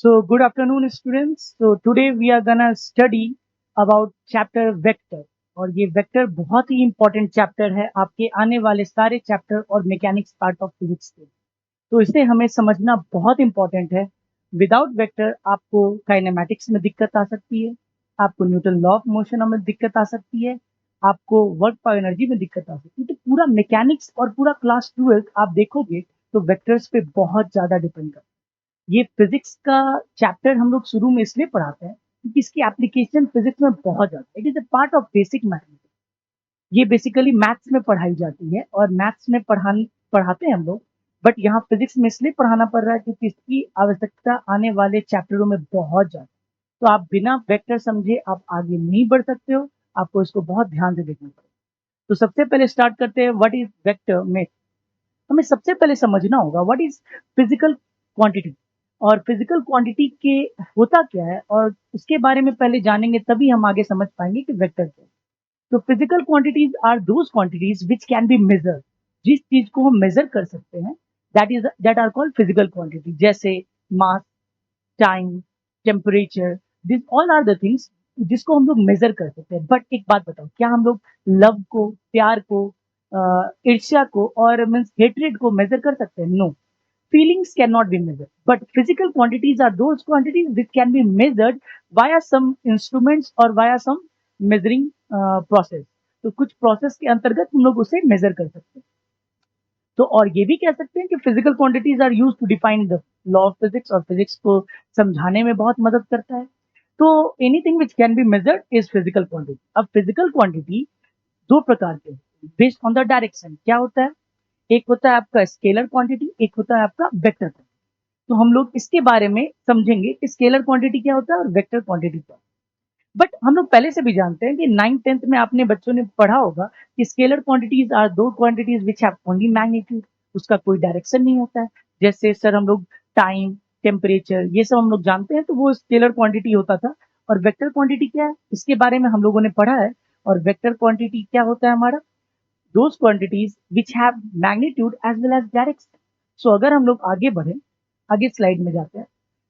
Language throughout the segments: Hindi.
So good afternoon students. So today we are gonna study about chapter vector और ये वेक्टर बहुत ही इंपॉर्टेंट चैप्टर है आपके आने वाले सारे चैप्टर और मैकेनिक्स पार्ट ऑफ फिजिक्स के। तो इसे हमें समझना बहुत इंपॉर्टेंट है। विदाउट वेक्टर आपको काइनेमैटिक्स में दिक्कत आ सकती है, आपको न्यूटन लॉ ऑफ मोशन में दिक्कत आ सकती है, आपको वर्क पर एनर्जी में दिक्कत आ सकती है। तो पूरा मैकेनिक्स और पूरा क्लास 12 आप देखोगे तो वेक्टर्स पे बहुत ज्यादा डिपेंड करता है। ये फिजिक्स का चैप्टर हम लोग शुरू में इसलिए पढ़ाते हैं क्योंकि इसकी एप्लीकेशन फिजिक्स में बहुत ज्यादा है। It is a part of basic mathematics. ये बेसिकली मैथ्स में पढ़ाई जाती है और मैथ्स में पढ़ाते हैं हम लोग। बट यहाँ फिजिक्स में इसलिए पढ़ाना पड़ रहा है क्योंकि इसकी आवश्यकता आने वाले चैप्टरों में बहुत ज्यादा। तो आप बिना वेक्टर समझे आप आगे नहीं बढ़ सकते हो। आपको इसको बहुत ध्यान से देखना पड़ेगा। तो सबसे पहले स्टार्ट करते हैं व्हाट इज वेक्टर में। हमें सबसे पहले समझना होगा व्हाट इज फिजिकल क्वांटिटी और फिजिकल क्वांटिटी के होता क्या है, और उसके बारे में पहले जानेंगे तभी हम आगे समझ पाएंगे कि वेक्टर क्या है। तो physical quantities are those quantities which can be measure. जिस चीज को हम मेजर कर सकते हैं that are called physical quantity. जैसे mass, time, temperature, this all are the things जिसको हम लोग मेजर कर सकते हैं। बट एक बात बताओ, क्या हम लोग लव को, प्यार को, ईर्ष्या को और मीन्स हेट्रेड को मेजर कर सकते हैं? No, feelings cannot be measured, but physical quantities are those quantities which can be measured via some instruments or via some measuring process। तो कुछ प्रोसेस के अंतर्गत हम लोग उसे मेजर कर सकते हैं। तो और ये भी कह सकते हैं कि physical quantities are use to define the law of physics, और फिजिक्स को समझाने में बहुत मदद करता है। तो anything which can be measured is physical quantity. अब फिजिकल क्वांटिटी दो प्रकार के बेस्ड ऑन द डायरेक्शन। क्या होता है? एक होता है आपका स्केलर क्वांटिटी, एक होता है आपका वेक्टर क्वांटिटी। तो हम लोग इसके बारे में समझेंगे कि स्केलर क्वांटिटी क्या होता है और वेक्टर क्वांटिटी क्या होता है। बट हम लोग पहले से भी जानते हैं कि 9th 10th में आपने बच्चों ने पढ़ा होगा कि स्केलर क्वांटिटीज आर दो quantities which have only magnitude. उसका कोई डायरेक्शन नहीं होता है। जैसे सर हम लोग टाइम, टेम्परेचर, ये सब हम लोग जानते हैं, तो वो स्केलर क्वांटिटी होता था। और वेक्टर क्वांटिटी क्या है इसके बारे में हम लोगों ने पढ़ा है। और वेक्टर क्वांटिटी क्या होता है हमारा? Those quantities which have magnitude as well as direction. So अगर हम लोग आगे बढ़े, आगे स्लाइड में जाते हैं,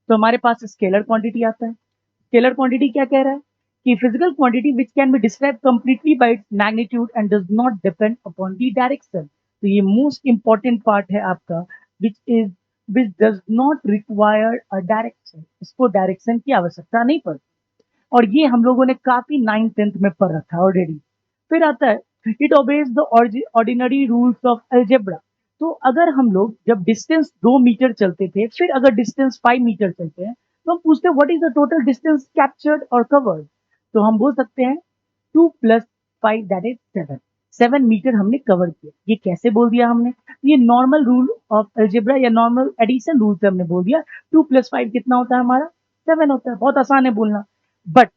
तो हमारे पास स्केलर क्वांटिटी आता है। स्केलर क्वांटिटी क्या कह रहा है कि physical quantity which can be describe completely by its magnitude and does not depend upon the direction. तो ये मोस्ट इंपॉर्टेंट पार्ट है आपका, which is which does not require a direction. इसको डायरेक्शन की आवश्यकता नहीं पड़ती। और ये हम लोगों ने काफी 9th 10th में पढ़ रखा है ऑलरेडी। फिर आता है it obeys the ordinary rules of algebra. तो अगर हम लोग जब डिस्टेंस 2 मीटर चलते थे, फिर अगर डिस्टेंस 5 मीटर चलते हैं, तो हम पूछते हैं what is the total distance captured और कवर्ड। तो हम बोल सकते हैं 2 + 5 दैट इज 7। 7 मीटर हमने कवर किया। ये कैसे बोल दिया हमने? ये नॉर्मल रूल ऑफ अलजेब्रा या नॉर्मल एडिशन रूल से हमने बोल दिया। 2 + 5 कितना होता है हमारा? 7 होता है। बहुत आसान है बोलना। बट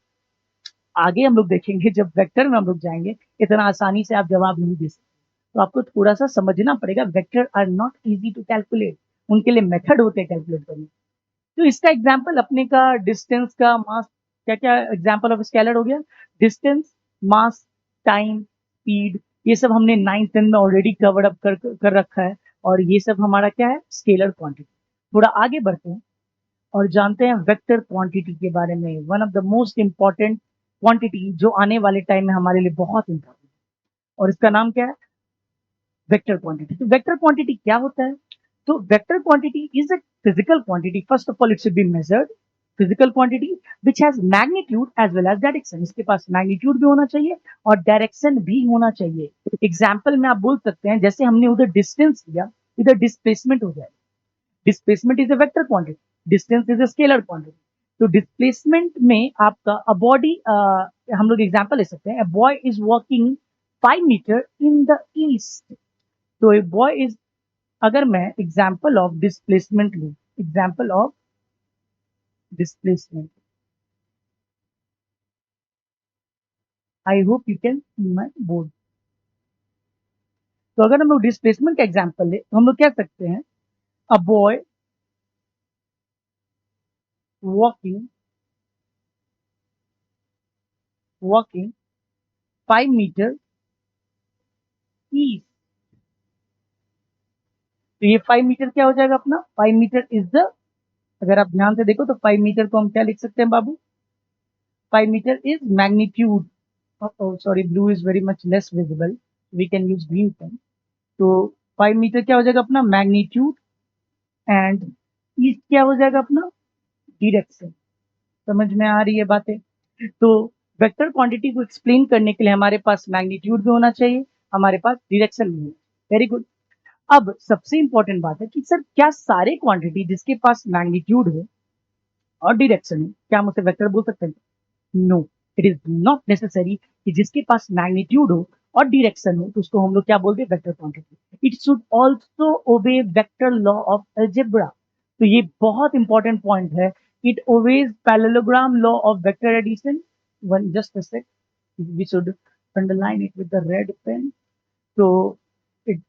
आगे हम लोग देखेंगे जब वेक्टर में हम लोग जाएंगे, इतना आसानी से आप जवाब नहीं दे सकते। तो आपको थोड़ा सा समझना पड़ेगा। Vector are not easy to calculate. उनके लिए मेथड होते हैं कैलकुलेट करने। तो इसका एग्जाम्पल अपने का डिस्टेंस का, मास, क्या क्या एग्जाम्पल ऑफ स्केलर हो गया? डिस्टेंस, मास, टाइम, स्पीड, ये सब हमने 9th 10th में ऑलरेडी कवर अप कर रखा है। और ये सब हमारा क्या है? Scalar quantity. थोड़ा आगे बढ़ते हैं और जानते हैं वेक्टर क्वांटिटी के बारे में। One of the most important quantity जो आने वाले टाइम में हमारे लिए बहुत इंपॉर्टेंट है, और इसका नाम क्या है? Vector quantity. तो वेक्टर क्वांटिटी क्या होता है? तो vector quantity is a physical quantity. First of all it should be measured. Physical quantity which has magnitude as well as direction. इसके पास मैग्नीट्यूड भी होना चाहिए और डायरेक्शन भी होना चाहिए। एग्जाम्पल में आप बोल सकते हैं, जैसे हमने उधर डिस्टेंस लिया, इधर डिस्प्लेसमेंट हो जाए। Displacement is a vector quantity, distance is a scalar quantity. तो डिस्प्लेसमेंट में आपका अ बॉडी, हम लोग एग्जांपल ले सकते हैं, a boy is walking 5 metre in the east. तो ए बॉय इज, अगर मैं एग्जांपल ऑफ डिस्प्लेसमेंट लूं, example of displacement, I hope you can see my board. तो अगर हम लोग डिस्प्लेसमेंट का एग्जांपल ले तो हम लोग कह सकते हैं a boy walking walking 5 metre east. तो ये 5 मीटर क्या हो जाएगा अपना? 5 मीटर इज द अगर आप ध्यान से देखो तो 5 मीटर को हम क्या लिख सकते हैं बाबू? 5 metre is magnitude. Sorry, blue is very much less visible, we can use green pen. तो 5 मीटर क्या हो जाएगा अपना? मैग्नीट्यूड। एंड ईस्ट क्या हो जाएगा अपना? डायरेक्शन। समझ में आ रही है बातें? तो वेक्टर क्वांटिटी को एक्सप्लेन करने के लिए हमारे पास मैग्नीट्यूड भी होना चाहिए, हमारे पास डायरेक्शन भी है। Very good. अब सबसे इंपॉर्टेंट बात है कि सर क्या सारे क्वांटिटी जिसके पास मैग्नीट्यूड हो और डायरेक्शन हो, क्या हम उसे वेक्टर बोल सकते हैं? No, it is not necessary कि जिसके पास मैग्नीट्यूड हो और डायरेक्शन हो तो उसको हम लोग क्या बोलते हैं? Vector quantity. It should also obey vector law of algebra. तो ये बहुत इंपॉर्टेंट पॉइंट है। It obeys parallelogram law of vector addition. One just a sec, we should underline it with the red pen. तो it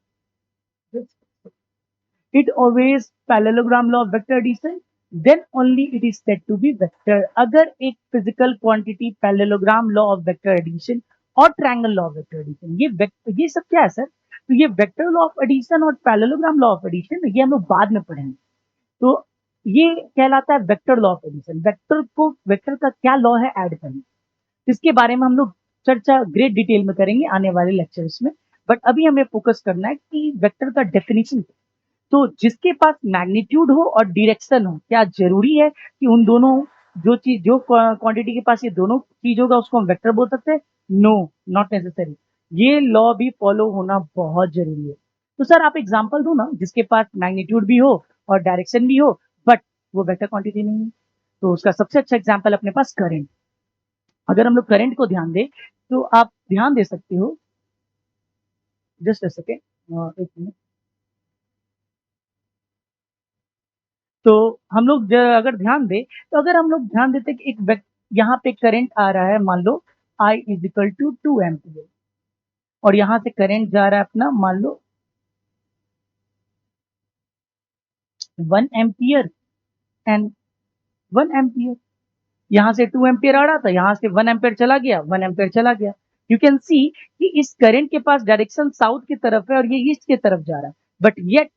it obeys parallelogram law of vector addition, then only it is said to be vector। अगर एक physical quantity parallelogram law of vector addition और triangle law of vector addition, ये सब क्या है सर? तो ये vector law of addition और parallelogram law of addition ये हम लोग बाद में पढ़ेंगे। तो ये कहलाता है vector law of addition. Vector का क्या लॉ है ऐड करना, इसके बारे में हम लोग चर्चा ग्रेट डिटेल में करेंगे आने वाले लेक्चर्स में। बट अभी हमें फोकस करना है कि वेक्टर का डेफिनेशन। तो जिसके पास मैग्नीट्यूड हो और डायरेक्शन हो, क्या जरूरी है कि उन दोनों जो क्वांटिटी के पास ये दोनों चीज होगा उसको हम वेक्टर बोल सकते हैं? No, not necessary. ये लॉ भी फॉलो होना बहुत जरूरी है। तो सर आप एग्जांपल दो ना जिसके पास मैग्नीट्यूड भी हो और डायरेक्शन भी हो बट वो वेक्टर क्वांटिटी नहीं है। तो उसका सबसे अच्छा एग्जांपल अपने पास करंट। अगर हम लोग करंट को ध्यान दें तो आप ध्यान दे सकते हो, जस्ट अ सेकेंड, एक मिनट। तो हम लोग अगर ध्यान दें तो अगर हम लोग ध्यान देते कि यहाँ पे करंट आ रहा है, मान लो I is equal to 2 ampere, और यहाँ से करंट जा रहा है अपना मान लो 1 एम्पियर एंड 1 एम्पियर। यहाँ से 2 एम्पियर आ रहा था, यहाँ से 1 एम्पियर चला गया, 1 एम्पियर चला गया। यू कैन सी कि इस करंट के पास डायरेक्शन साउथ की तरफ है और ये ईस्ट की तरफ जा रहा है, but yet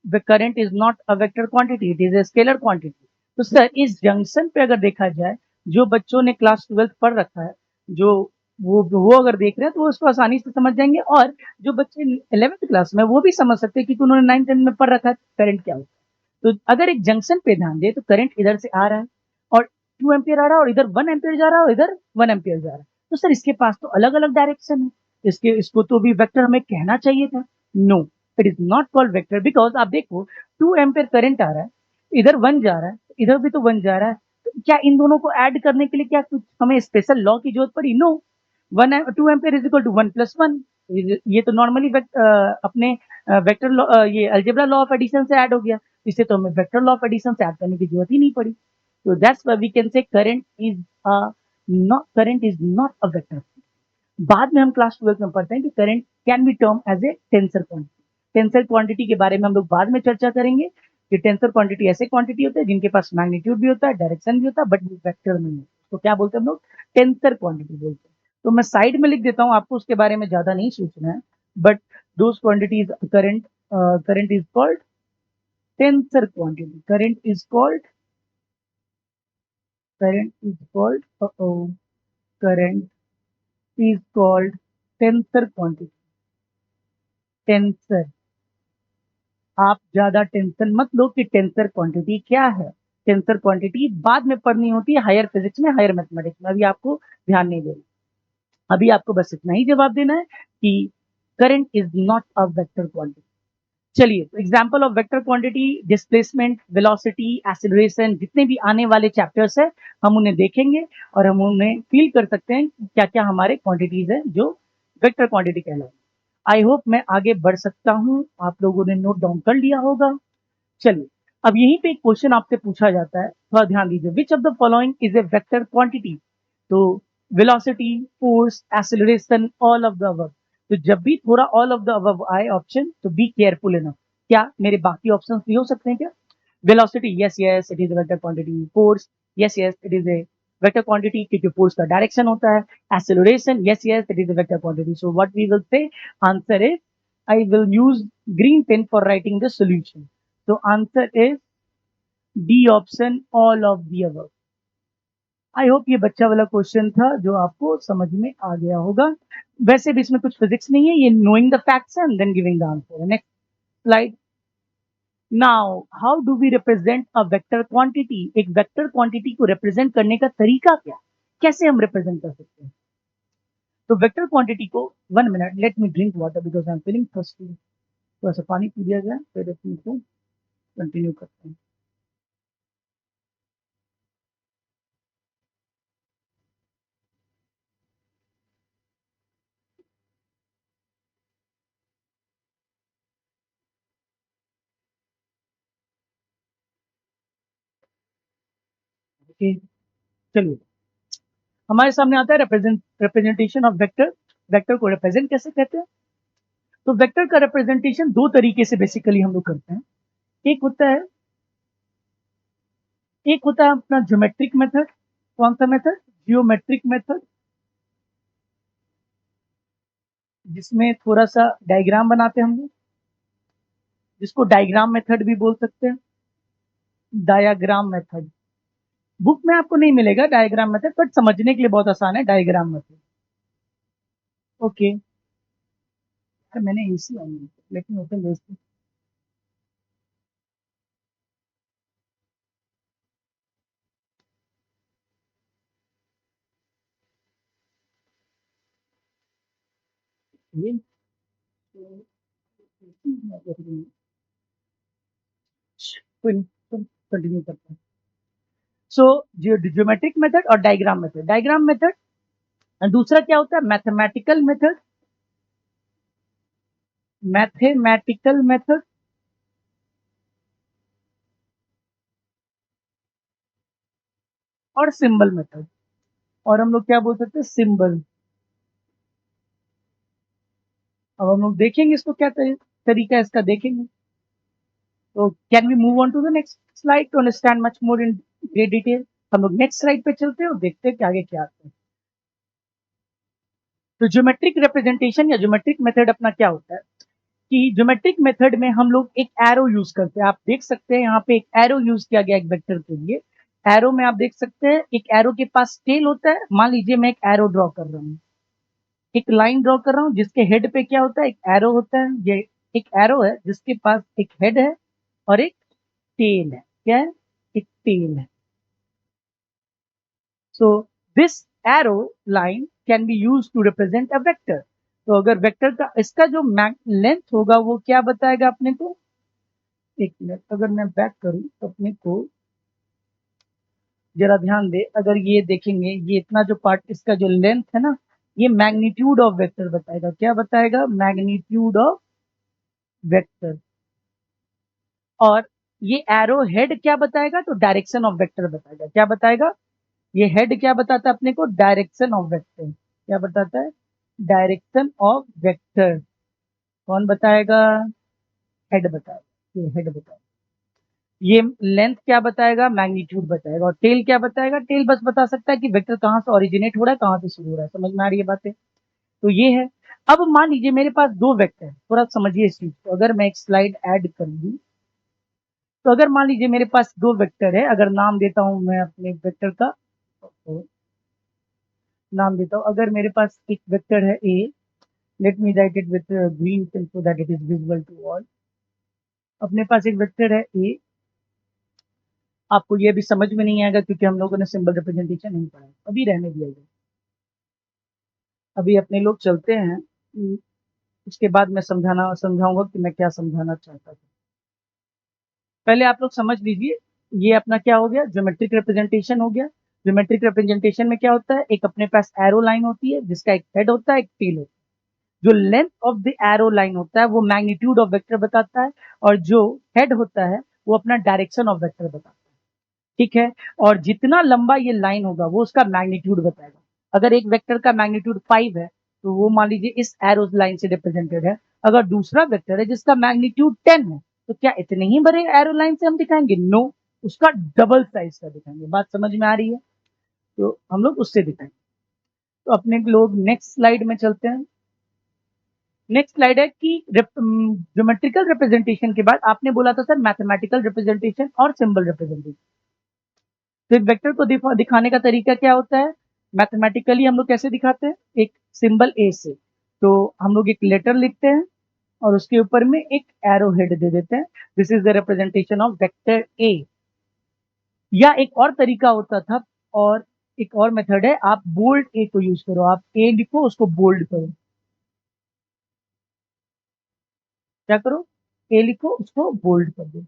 the current is not a vector quantity, it is a scalar quantity. तो सर इस जंक्शन पे अगर देखा जाए, जो बच्चों ने क्लास 12 पढ़ रखा है, जो वो अगर देख रहे हैं तो वो उसको आसानी से समझ जाएंगे, और जो बच्चे 11th क्लास में वो भी समझ सकते हैं क्योंकि उन्होंने 9th 10th में पढ़ रखा है करंट क्या होता है। तो अगर एक जंक्शन पे ध्यान दे तो करंट इधर से आ रहा है और 2 एम्पियर आ रहा है, और इधर 1 एम्पियर जा रहा है और इधर 1 एम्पियर जा रहा है। तो सर इसके पास तो अलग अलग डायरेक्शन है, इसको तो भी वेक्टर हमें कहना चाहिए था। No, it is not called vector, because आप देखो 2 एम्पियर करंट आ रहा है, इधर 1 जा रहा है, इधर भी तो 1 जा रहा है। तो क्या इन दोनों को ऐड करने के लिए क्या कुछ हमें स्पेशल लॉ की जरूरत पड़ी? No. 2 ampere is equal to 1+1। ये तो नॉर्मली अपने वेक्टर लॉ, ये अलजेब्रा लॉ ऑफ एडिशन से ऐड हो गया, इसे तो हमें वेक्टर लॉ ऑफ एडिशन से ऐड करने की जरूरत ही नहीं पड़ी। तो that's why we can say current is not a vector. बाद में हम क्लास 12 में पढ़ते हैं कि current can be term as a tensor quantity. Tensor quantity के बारे में हम लोग बाद में चर्चा करेंगे कि टेंसर क्वांटिटी ऐसे क्वांटिटी होते हैं जिनके पास मैग्नीट्यूड भी होता है, डायरेक्शन भी होता है, बट वो वेक्टर नहीं है। तो क्या बोलते हैं हम लोग? टेंसर क्वांटिटी बोलते हैं। तो मैं साइड में लिख देता हूँ, आपको उसके बारे में ज्यादा नहीं सोचना है, but those quantities current is called tensor quantity. Current is called current is called tensor quantity। Tensor, आप ज्यादा टेंशन मत लो कि टेंसर क्वांटिटी क्या है। टेंसर क्वांटिटी बाद में पढ़नी होती है हायर फिजिक्स में, हायर मैथमेटिक्स में, अभी आपको ध्यान नहीं देना। अभी आपको बस इतना ही जवाब देना है कि current is not a vector quantity. चलिए, तो example of vector quantity, displacement, velocity, acceleration, जितने भी आने वाले चैप्टर्स है हम उन्हें देखेंगे और हम उन्हें फील कर सकते हैं क्या क्या हमारे क्वांटिटीज है जो वेक्टर क्वांटिटी कहलाए। आई होप मैं आगे बढ़ सकता हूं, आप लोगों ने नोट डाउन कर लिया होगा। चलिए, अब यहीं पे एक क्वेश्चन आपसे पूछा जाता है, थोड़ा ध्यान दीजिए। Which of the following is a vector quantity? तो velocity, force, acceleration, all of the above. तो जब भी थोड़ा ऑल ऑफ द अबव आए ऑप्शन तो बी केयरफुल इनफ। क्या मेरे बाकी ऑप्शंस भी हो सकते हैं क्या? Velocity, yes yes it is a vector quantity. Force, yes yes it is a vector quantity क्योंकि फोर्स का डायरेक्शन होता है। Acceleration, yes yes it is a vector quantity. So what we will say, answer is, I will use green pen for writing the solution. So answer is D option all of the above. I hope ये बच्चा वाला क्वेश्चन था जो आपको समझ में आ गया होगा। वैसे भी इसमें कुछ फिजिक्स नहीं है, ये knowing the facts and then giving the answer. Next slide. Now how do we represent a vector quantity? एक वेक्टर क्वांटिटी को रिप्रेजेंट करने का तरीका क्या, कैसे हम रिप्रेजेंट कर सकते हैं? तो वेक्टर क्वांटिटी को, 1 minute, let me drink water because I am feeling thirsty. थोड़ा सा पानी पी लिया जाए फिर अपनी को कंटिन्यू करते हैं। ओके, चलिए हमारे सामने आता है रिप्रेजेंटेशन ऑफ वेक्टर। वेक्टर को रिप्रेजेंट कैसे करते हैं? तो वेक्टर का रिप्रेजेंटेशन दो तरीके से बेसिकली हम लोग करते हैं। एक होता है अपना ज्योमेट्रिक मेथड। कौन सा मेथड? जियोमेट्रिक मेथड, जिसमें थोड़ा सा डायग्राम बनाते हैं हम लोग, जिसको डायग्राम मेथड भी बोल सकते हैं। डायग्राम मेथड बुक में आपको नहीं मिलेगा डायग्राम मेथड, बट समझने के लिए बहुत आसान है डायग्राम मेथड। ओके, मैंने एसी ऑन नहीं किया, लेकिन ओपन दिस। ये कंटिन्यू करते हैं। सो जियोमेट्रिक मेथड और डायग्राम मेथड। डायग्राम मेथड, दूसरा क्या होता है? Mathematical method. मैथमेटिकल मेथड और सिंबल मेथड, और हम लोग क्या बोल सकते हैं? सिंबल। अब हम लोग देखेंगे इसको क्या तरीका है इसका, देखेंगे। तो can we move on to the next slide to understand much more in great detail? हम लोग नेक्स्ट स्लाइड पे चलते हैं और देखते हैं कि आगे क्या आता है। तो ज्योमेट्रिक रिप्रेजेंटेशन या ज्योमेट्रिक मेथड अपना क्या होता है कि ज्योमेट्रिक मेथड में हम लोग एक एरो यूज करते हैं। आप देख सकते हैं यहाँ पे एक एरो यूज किया गया एक वेक्टर के लिए। एरो में आप देख सकते हैं एक एरो के पास टेल होता है। मान लीजिए मैं एक एरो ड्रॉ कर रहा हूँ, एक लाइन ड्रॉ कर रहा हूँ जिसके हेड पे क्या होता है? एक एरो होता है। ये एक एरो है जिसके पास एक हेड है और एक टेल है। क्या है? एक टेल है। So this arrow line can be use to represent a vector. तो अगर वेक्टर का इसका जो लेंथ होगा वो क्या बताएगा अपने को? एक मिनट, अगर मैं बैक करूं तो अपने को जरा ध्यान दे, अगर ये देखेंगे ये इतना जो पार्ट इसका जो लेंथ है ना, ये मैग्नीट्यूड ऑफ वेक्टर बताएगा। क्या बताएगा? Magnitude of vector. और ये एरो हेड क्या बताएगा? तो डायरेक्शन ऑफ वेक्टर बताएगा। क्या बताएगा? ये हेड क्या बताता है अपने को? Direction of vector. क्या बताता है? Direction of vector. कौन बताएगा? हेड बताएगा। ये हेड बताएगा। ये लेंथ क्या बताएगा? मैग्नीट्यूड बताएगा। और टेल क्या बताएगा? टेल बस बता सकता है कि वेक्टर कहां से ओरिजिनेट हो रहा है, कहां से शुरू हो रहा है। समझ में आ रही है बातें? तो ये है। अब मान लीजिए मेरे पास दो वेक्टर है, थोड़ा समझिए इस चीज को। अगर मैं एक स्लाइड ऐड कर दूं, तो अगर मान लीजिए मेरे पास दो वेक्टर है, अगर नाम देता हूं मैं अपने वेक्टर का, तो नाम देता हूं। अगर मेरे पास एक वेक्टर है A, let me write it with green pen so that it is visible to all. अपने पास एक वेक्टर है ए। आपको ये भी समझ में नहीं आएगा क्योंकि हम लोगों ने सिंबल रिप्रेजेंटेशन नहीं पढ़ा, अभी रहने दिया जाए। अभी अपने लोग चलते हैं, उसके बाद मैं समझाऊंगा कि मैं क्या समझाना चाहता था। पहले आप लोग समझ लीजिए, ये अपना क्या हो गया? ज्योमेट्रिक रिप्रेजेंटेशन हो गया। ज्योमेट्रिक रिप्रेजेंटेशन में क्या होता है? एक अपने पास एरो लाइन होती है जिसका एक हेड होता है, एक टेल होता है। जो length of the arrow line होता है वो मैग्नीट्यूड ऑफ वेक्टर बताता है, और जो हेड होता है वो अपना डायरेक्शन ऑफ वेक्टर बताता है। ठीक है? और जितना लंबा ये लाइन होगा वो उसका मैग्नीट्यूड बताएगा। अगर एक वेक्टर का मैग्नीट्यूड 5 है तो वो मान लीजिए इस एरो लाइन से रिप्रेजेंटेड है। अगर दूसरा वेक्टर है जिसका मैग्नीट्यूड 10 है, तो क्या इतने ही बड़े एरो लाइन से हम दिखाएंगे? नो, उसका डबल साइज का दिखाएंगे। बात समझ में आ रही है? तो हम लोग उससे दिखाएंगे। तो अपने लोग नेक्स्ट स्लाइड में चलते हैं। नेक्स्ट स्लाइड है कि ज्योमेट्रिकल रिप्रेजेंटेशन के बाद आपने बोला था सर मैथमेटिकल रिप्रेजेंटेशन और सिंबल रिप्रेजेंटेशन। तो एक वेक्टर को दिखाने का तरीका क्या होता है? मैथमेटिकली हम लोग कैसे दिखाते हैं? एक सिंबल ए से। तो हम लोग एक लेटर लिखते हैं और उसके ऊपर में एक एरो हेड दे देते हैं। This is the representation of vector A. या एक और तरीका होता था, और एक और मेथड है, आप बोल्ड ए को यूज करो। आप ए लिखो, उसको बोल्ड करो। क्या करो? ए लिखो, उसको बोल्ड कर दो।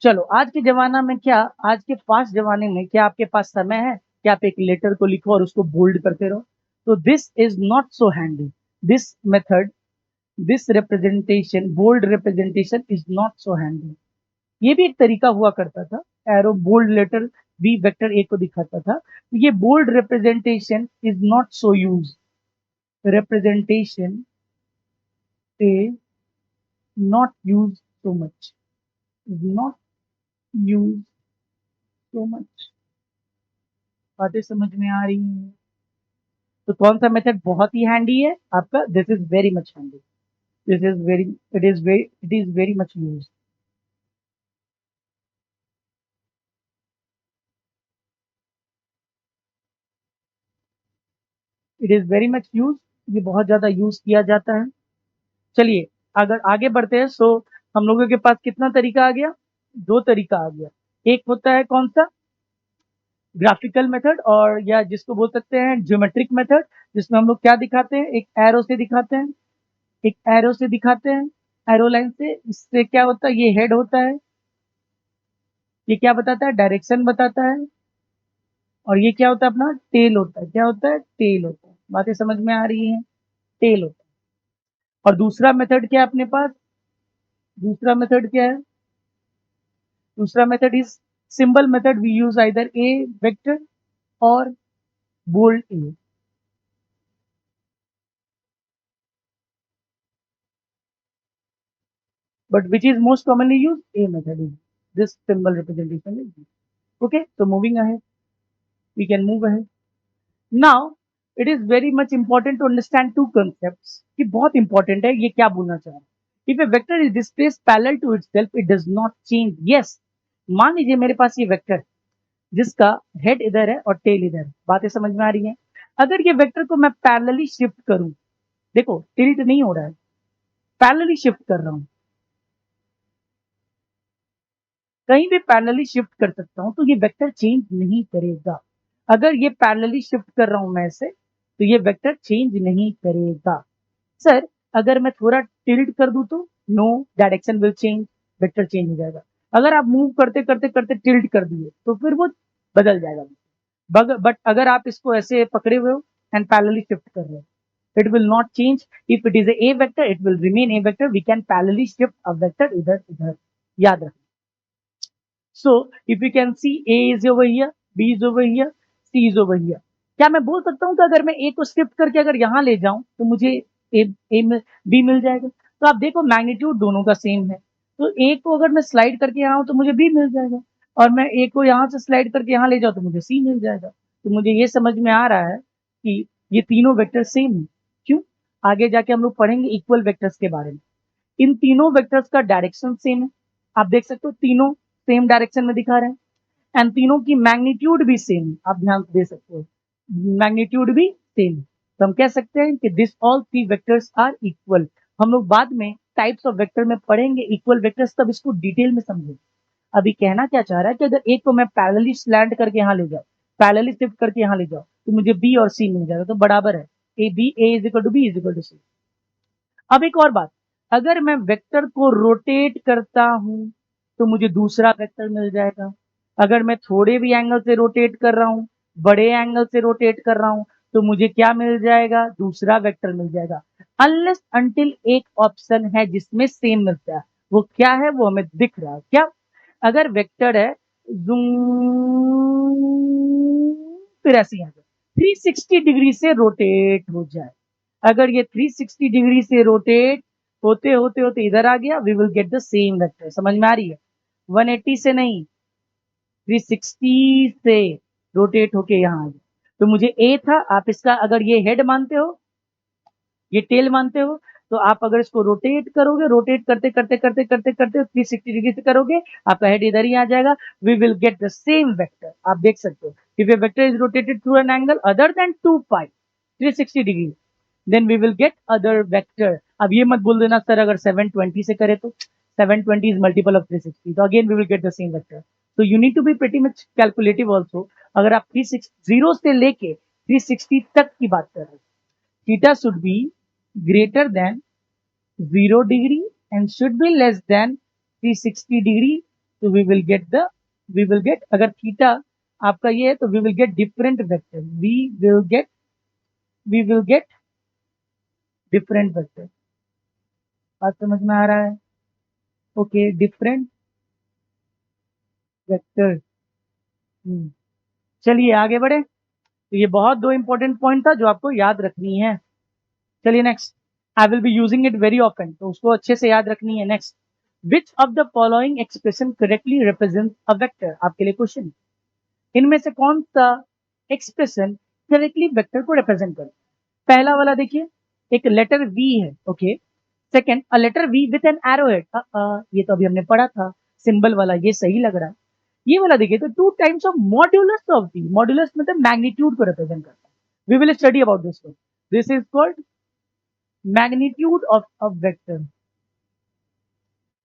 चलो, आज के जमाना में क्या, आज के फास्ट जमाने में क्या आपके पास समय है कि आप एक लेटर को लिखो और उसको बोल्ड करते रहो? तो this is not so handy. This method, this representation, bold representation is not so handy. ये भी एक तरीका हुआ करता था। एरो बोल्ड लेटर भी वेक्टर ए को दिखाता था। तो ये bold representation is not so use. Representation is not use so much, is not use so much. बातें समझ में आ रही हैं? तो कौन सा मेथड बहुत ही हैंडी है आपका? This is very much handy. This is very, it is very much use. It is very much use. ये बहुत ज्यादा यूज किया जाता है। चलिए, अगर आगे बढ़ते हैं, सो हम लोगों के पास कितना तरीका आ गया? दो तरीका आ गया। एक होता है कौन सा? ग्राफिकल मेथड, और या जिसको बोल सकते हैं ज्योमेट्रिक मेथड, जिसमें हम लोग क्या दिखाते हैं? एक एरो से दिखाते हैं। एक एरो से दिखाते हैं, एरो लाइन से। इससे क्या होता है? ये हेड होता है। ये क्या बताता है? डायरेक्शन बताता है। और ये क्या होता है? अपना टेल होता है। क्या होता है? टेल होता है। बातें समझ में आ रही हैं? टेल होता है। और दूसरा मेथड क्या है अपने पास? दूसरा मेथड क्या है? दूसरा method is symbol method. We use either A vector or bold A. But which is most commonly used? A method is this symbol representation is used. Okay, so moving ahead, we can move ahead. Now, it is very much important to understand two concepts. कि बहुत important है, ये क्या बोलना चाह रहा है? If a vector is displaced parallel to itself, it does not change. Yes, मान लीजिए मेरे पास ये वेक्टर जिसका हेड इधर है और टेल इधर है। बातें समझ में आ रही हैं? अगर ये वेक्टर को मैं पैरेलली शिफ्ट करूं, देखो टिल्ट नहीं हो रहा है, पैरेलली शिफ्ट कर रहा हूं, कहीं भी पैरेलली शिफ्ट कर सकता हूं, तो ये वेक्टर चेंज नहीं करेगा। अगर ये पैरेलली शिफ्ट कर रहा हूं मैं इसे, तो ये वेक्टर चेंज नहीं करेगा। सर, अगर मैं थोड़ा टिल्ट कर दूं तो? No, direction will change, vector change हो जाएगा। अगर आप मूव करते करते करते टिल्ट कर दिए तो फिर वो बदल जाएगा। बट अगर आप इसको ऐसे पकड़े हुए हो एंड पैरेलली शिफ्ट कर रहे हो, it will not change. If it is a vector, it will remain a vector. We can parallelly shift a vector इधर उधर। याद रखें। So if you can see, A is over here, B is over here, C is over here. क्या मैं बोल सकता हूँ कि अगर मैं A को शिफ्ट करके अगर यहाँ ले जाऊं तो मुझे B मिल जाएगा? तो आप देखो, मैग्नीट्यूड दोनों का सेम है। तो A को अगर मैं स्लाइड करके यहाँ तो मुझे B मिल जाएगा, और मैं A को यहाँ से स्लाइड करके यहाँ ले जाऊं तो मुझे C मिल जाएगा। तो मुझे ये समझ में आ रहा है कि ये तीनों वेक्टर सेम है। क्यों? आगे जाके हम लोग पढ़ेंगे इक्वल वेक्टर्स के बारे में। इन तीनों वेक्टर्स का डायरेक्शन सेम है। आप देख सकते हो तीनों सेम डायरेक्शन में दिखा रहे हैं, एंड तीनों की मैग्नीट्यूड भी सेम है। आप ध्यान दे सकते हो, मैग्नीट्यूड भी सेम है। तो हम कह सकते हैं कि this all three vectors are equal. हम लोग बाद में टाइप्स ऑफ वेक्टर में पढ़ेंगे इक्वल वेक्टर्स, तब इसको डिटेल में समझेंगे। अभी कहना क्या चाह रहा है कि अगर एक को मैं पैरेलली स्लैंट करके यहाँ ले जाऊँ, पैरेलली शिफ्ट करके यहाँ ले जाऊँ, तो मुझे बी और सी मिल जाएगा। तो बराबर है, A is equal to B is equal to C. अब एक और बात, अगर मैं वेक्टर को रोटेट करता हूं तो मुझे दूसरा वेक्टर मिल जाएगा। अगर मैं थोड़े भी एंगल से रोटेट कर रहा हूं, बड़े एंगल से रोटेट कर रहा हूं, तो मुझे क्या मिल जाएगा? दूसरा वेक्टर मिल जाएगा। अनलेस अंटिल एक ऑप्शन है जिसमें सेम मिलता है। वो क्या है? वो हमें दिख रहा है। क्या? अगर वेक्टर है जूम, फिर ऐसे यहाँ 360 डिग्री से रोटेट हो जाए, अगर ये 360 डिग्री से रोटेट होते होते होते इधर आ गया, we will get the same vector. समझ में आ रही है? 180 से नहीं, 360 से रोटेट होके यहाँ आ गया। तो मुझे ए था, आप इसका अगर ये हेड मानते हो ये टेल मानते हो, तो आप अगर इसको रोटेट करोगे, रोटेट करते करते करते करते करते 360 डिग्री से करोगे, आपका हेड इधर ही आ जाएगा, we will get the same vector. आप देख सकते हो, if a vector is rotated through an angle other than 2 pi 360 degree, then we will get other vector. अब ये मत बोल देना सर अगर 720 से करे तो 720 is multiple of 360, तो again we will get the same vector. So you need to be pretty much calculative also. अगर आप 360 से लेके 360 तक की बात कर रहे हो, theta should be greater than 0 degree and should be less than 360 degree. So we will get अगर theta आपका ये है तो we will get different vector. We will get different vector. बात समझ में आ रहा है? Okay, different vector. चलिए आगे बढ़े। तो ये बहुत दो इंपॉर्टेंट पॉइंट था जो आपको याद रखनी है। चलिए next, I will be using it very often, तो उसको अच्छे से याद रखनी है। Next, which of the following expression correctly represent a vector? आपके लिए क्वेश्चन, इनमें से कौन सा एक्सप्रेशन करेक्टली वेक्टर को रिप्रेजेंट करता है? पहला वाला देखिए, एक लेटर वी है, okay. Second, a letter V with an arrow head, ये तो अभी हमने पढ़ा था, सिंबल वाला, ये सही लग रहा है। ये वाला देखिए तो 2 times of modulus of V, modulus मतलब मैग्नीट्यूड को रिप्रेजेंट करता है। We will study about this one. This is called magnitude of a vector.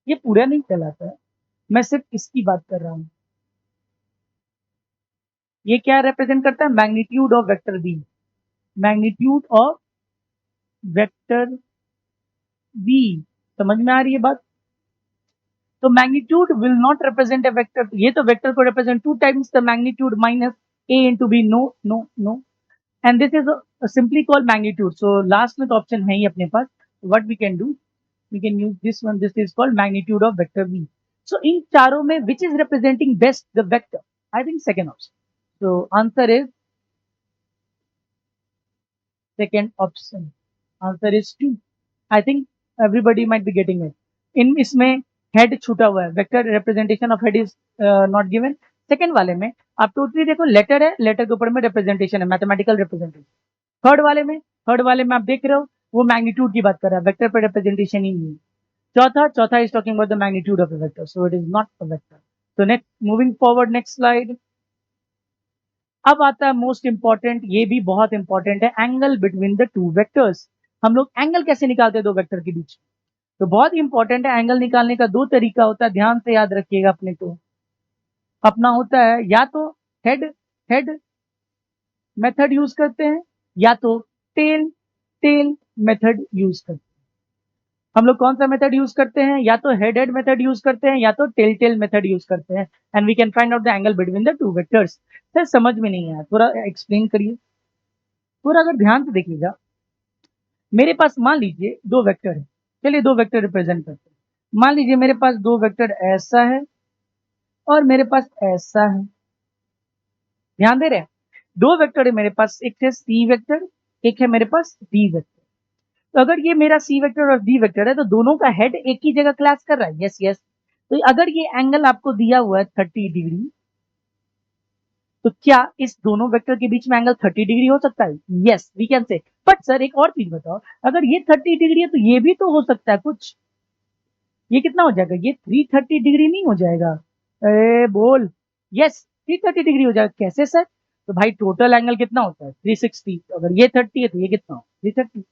ये पूरा नहीं कहलाता है, मैं सिर्फ इसकी बात कर रहा हूं। ये क्या रिप्रेजेंट करता है? Magnitude of vector V, magnitude of vector V. समझ में आ रही है बात? तो magnitude will not represent a vector, ये तो वेक्टर को represent 2 times the magnitude minus a into b, no no no, and this is simply called magnitude. So last में तो ऑप्शन है ही अपने पास, what we can do, we can use this one. This is called magnitude of vector v. So इन चारों में which is representing best the vector? I think second option. So answer is second option. Answer is 2. I think everybody might be getting it. इन इसमें हेड छूटा हुआ है, vector representation of head is not given. Second वाले में आप टोटली देखो, लेटर है, लेटर के ऊपर में रिप्रेजेंटेशन है, मैथमेटिकल रिप्रेजेंटेशन। थर्ड वाले में आप देख रहे हो वो मैग्नीट्यूड की बात कर रहा है, वेक्टर पर रिप्रेजेंटेशन ही नहीं है। चौथा is talking about the magnitude of a vector, so it is not a vector. तो next, moving forward, next slide. अब आता है मोस्ट इंपॉर्टेंट, ये भी बहुत इंपॉर्टेंट है, angle between the two vectors. हम लोग एंगल कैसे निकालते हैं दो वेक्टर के बीच? तो बहुत इंपॉर्टेंट है, एंगल निकालने का 2 तरीका होता है, ध्यान से याद रखिएगा अपने को। अपना होता है या तो हेड हेड मेथड यूज करते हैं, या तो टेल टेल मेथड यूज करते हैं। हम लोग कौन सा मेथड यूज करते हैं? या तो हेड हेड मेथड यूज करते हैं, या तो टेल टेल मेथड यूज करते हैं, and we can find out the angle between the two vectors. Sir समझ में नहीं आया, थोड़ा एक्सप्लेन करिए। पूरा अगर ध्यान से देखिएगा, मेरे पास मान लीजिए 2 वेक्टर है, चलिए 2 वेक्टर रिप्रेजेंट करते हैं। मान लीजिए मेरे पास 2 वेक्टर ऐसा है और मेरे पास ऐसा है, ध्यान दे रहे हैं? 2 वेक्टर है मेरे पास, एक है सी वेक्टर, एक है मेरे पास डी वेक्टर। तो अगर ये मेरा सी वेक्टर और डी वेक्टर है तो दोनों का हेड एक ही जगह क्लास कर रहा है, यस यस। तो अगर ये एंगल आपको दिया हुआ है 30 डिग्री, तो क्या इस दोनों वेक्टर के बीच में एंगल 30 डिग्री हो सकता है? Yes we can say. But sir एक और चीज बताओ, अगर ये 30 डिग्री है तो ये भी तो हो सकता है कुछ, ये कितना हो जाएगा? ये 330 डिग्री नहीं हो जाएगा? बोल। यस 330 डिग्री हो जाएगा। कैसे सर? तो भाई टोटल एंगल कितना होता है? 360। तो अगर ये 30 है तो ये कितना हो? 330।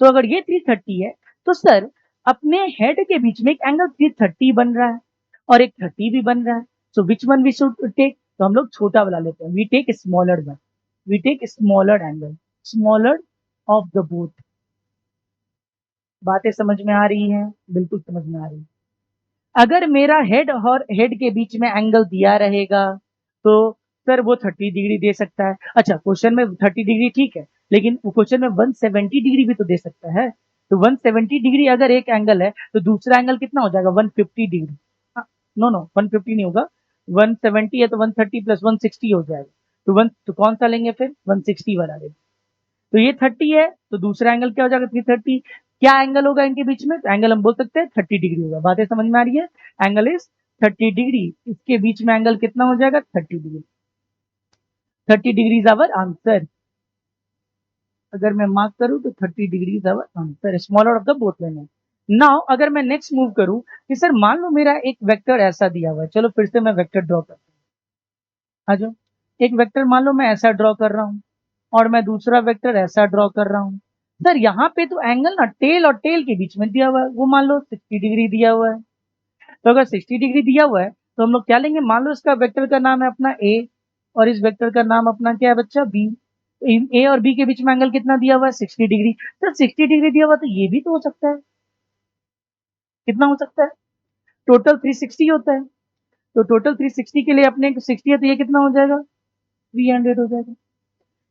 तो अगर ये 330 है तो सर अपने हेड के बीच में एक एंगल 330 बन रहा है और एक 30 भी बन रहा है। So which one we should take? तो हम लोग छोटा वाला लेते हैं, we take smaller one, we take smaller angle, smaller of the both. बातें समझ में आ रही हैं? बिल्कुल समझ में आ रही है। अगर मेरा हेड और हेड के बीच में एंगल दिया रहेगा तो सर वो 30 डिग्री दे सकता है। अच्छा क्वेश्चन में 30 डिग्री ठीक है, लेकिन वो क्वेश्चन में 170 डिग्री भी तो दे सकता है। तो 170 डिग्री अगर एक एंगल है तो दूसरा एंगल कितना हो जाएगा? 150 डिग्री। नो नो 150 नहीं होगा, 170 है तो 130 प्लस 160 हो जाएगा। तो कौन सा लेंगे फिर? 160 वाला लेंगे। तो ये 30 है तो दूसरा एंगल क्या हो जाएगा? 330। क्या एंगल होगा इनके बीच में? तो एंगल हम बोल सकते हैं 30 डिग्री होगा। बातें समझ में आ रही है? एंगल इज 30 डिग्री, इसके बीच में एंगल कितना हो जाएगा? 30 degree. 30 degree is our answer. अगर मैं मार्क करूं तो 30 degree is our answer, smaller of the both line. Now अगर मैं नेक्स्ट मूव करूं कि सर मान लो मेरा एक वेक्टर ऐसा दिया हुआ है, चलो फिर से मैं वेक्टर ड्रॉ करता हूं। आ जाओ, एक वेक्टर मान लो मैं ऐसा ड्रॉ कर रहा हूं और मैं दूसरा वेक्टर ऐसा ड्रॉ कर रहा हूं। सर यहाँ पे तो एंगल ना टेल और टेल के बीच में दिया हुआ है, वो मान लो 60 डिग्री दिया हुआ है। तो अगर 60 डिग्री दिया हुआ है तो हम लोग क्या लेंगे, मान लो इसका वेक्टर का नाम है अपना ए और इस वेक्टर का नाम अपना क्या है बच्चा, बी। ए और बी के बीच में एंगल कितना दिया हुआ है, 60 डिग्री। सर 60 डिग्री दिया हुआ तो ये भी तो हो सकता है, कितना हो सकता है, टोटल 360 होता है। तो टोटल 360 के लिए अपने 60 है तो ये कितना हो जाएगा, 300 हो जाएगा।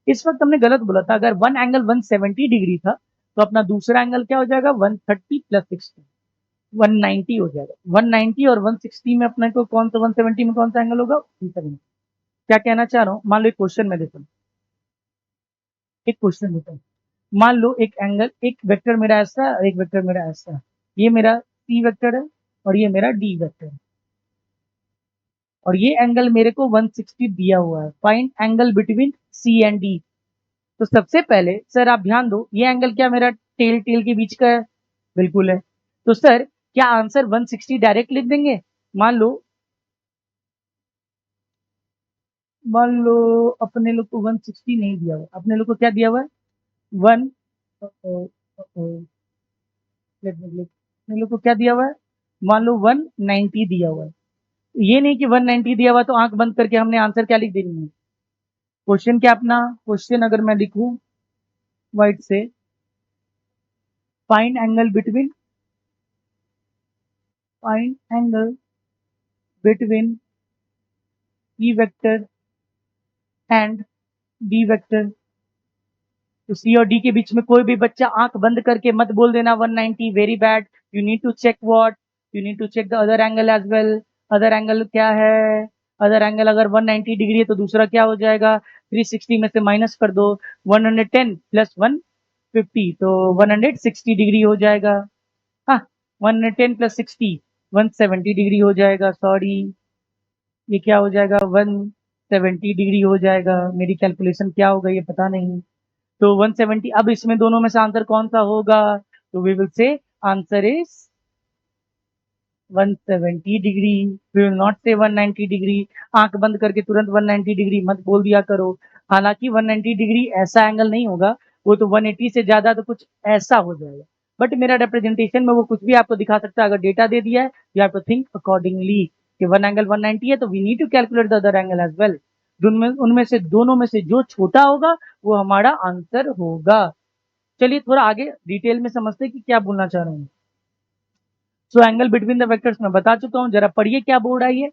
इस वक्त हमने गलत बोला था, अगर वन एंगल 170 डिग्री था तो अपना दूसरा एंगल क्या हो जाएगा, 130 प्लस 60, 190 हो जाएगा। 190 और 160 में अपने को कौन सा, 170 में कौन सा एंगल होगा, 370। क्या कहना चाह रहा हूँ, मान लो एक क्वेश्चन में देखो, एक क्वेश्चन देता हूँ। मान लो एक एंगल, एक वेक्टर मेरा ऐसा है और एक वेक्टर मेरा ऐसा है, ये मेरा सी वेक्टर है और ये मेरा डी वेक्टर है, और ये एंगल मेरे को 160 दिया हुआ है। Find angle between C and D. तो सबसे पहले सर आप ध्यान दो, ये एंगल क्या मेरा टेल टेल के बीच का है, बिल्कुल है। तो सर क्या आंसर 160 डायरेक्ट लिख देंगे। मान लो, मान लो अपने लोग को 160 नहीं दिया हुआ, अपने लोग को क्या दिया हुआ है, वन, अपने लोग को क्या दिया हुआ है, मान लो 190 दिया हुआ है। ये नहीं कि 190 दिया हुआ तो आंख बंद करके हमने आंसर क्या लिख देनी है। क्वेश्चन क्या अपना, क्वेश्चन अगर मैं लिखूं वाइट से, find angle between, find angle between E vector and D vector. तो सी और डी के बीच में कोई भी बच्चा आंख बंद करके मत बोल देना 190, very bad. You need to check what, you need to check the other angle as well. Other angle क्या है, अदर एंगल अगर 190 डिग्री है तो दूसरा क्या हो जाएगा, 360 में से माइनस कर दो, 110 प्लस 150 तो 160 डिग्री हो जाएगा। हाँ, 110 प्लस 60 170 डिग्री हो जाएगा, सॉरी ये क्या हो जाएगा, 170 डिग्री हो जाएगा। मेरी कैलकुलेशन क्या होगा ये पता नहीं। तो 170, अब इसमें दोनों में से आंसर कौन सा होगा, तो we will say answer is 170 degree, we will not say 190 degree. आंख बंद करके तुरंत 190 डिग्री मत बोल दिया करो। हालांकि 190 डिग्री ऐसा एंगल नहीं होगा, वो तो 180 से ज्यादा तो कुछ ऐसा हो जाएगा। बट मेरा रिप्रेजेंटेशन में वो कुछ भी आपको दिखा सकता है, अगर डेटा दे दिया है you have to think accordingly कि वन एंगल 190 है तो we need to calculate the other angle as well. उनमें से दोनों में से जो छोटा होगा वो हमारा आंसर होगा। चलिए थोड़ा आगे डिटेल में समझते हैं कि क्या बोलना चाह रहे हैं। सो एंगल बिटवीन द वेक्टर्स मैं बता चुका हूं, जरा पढ़िए क्या बोल रहा है ये।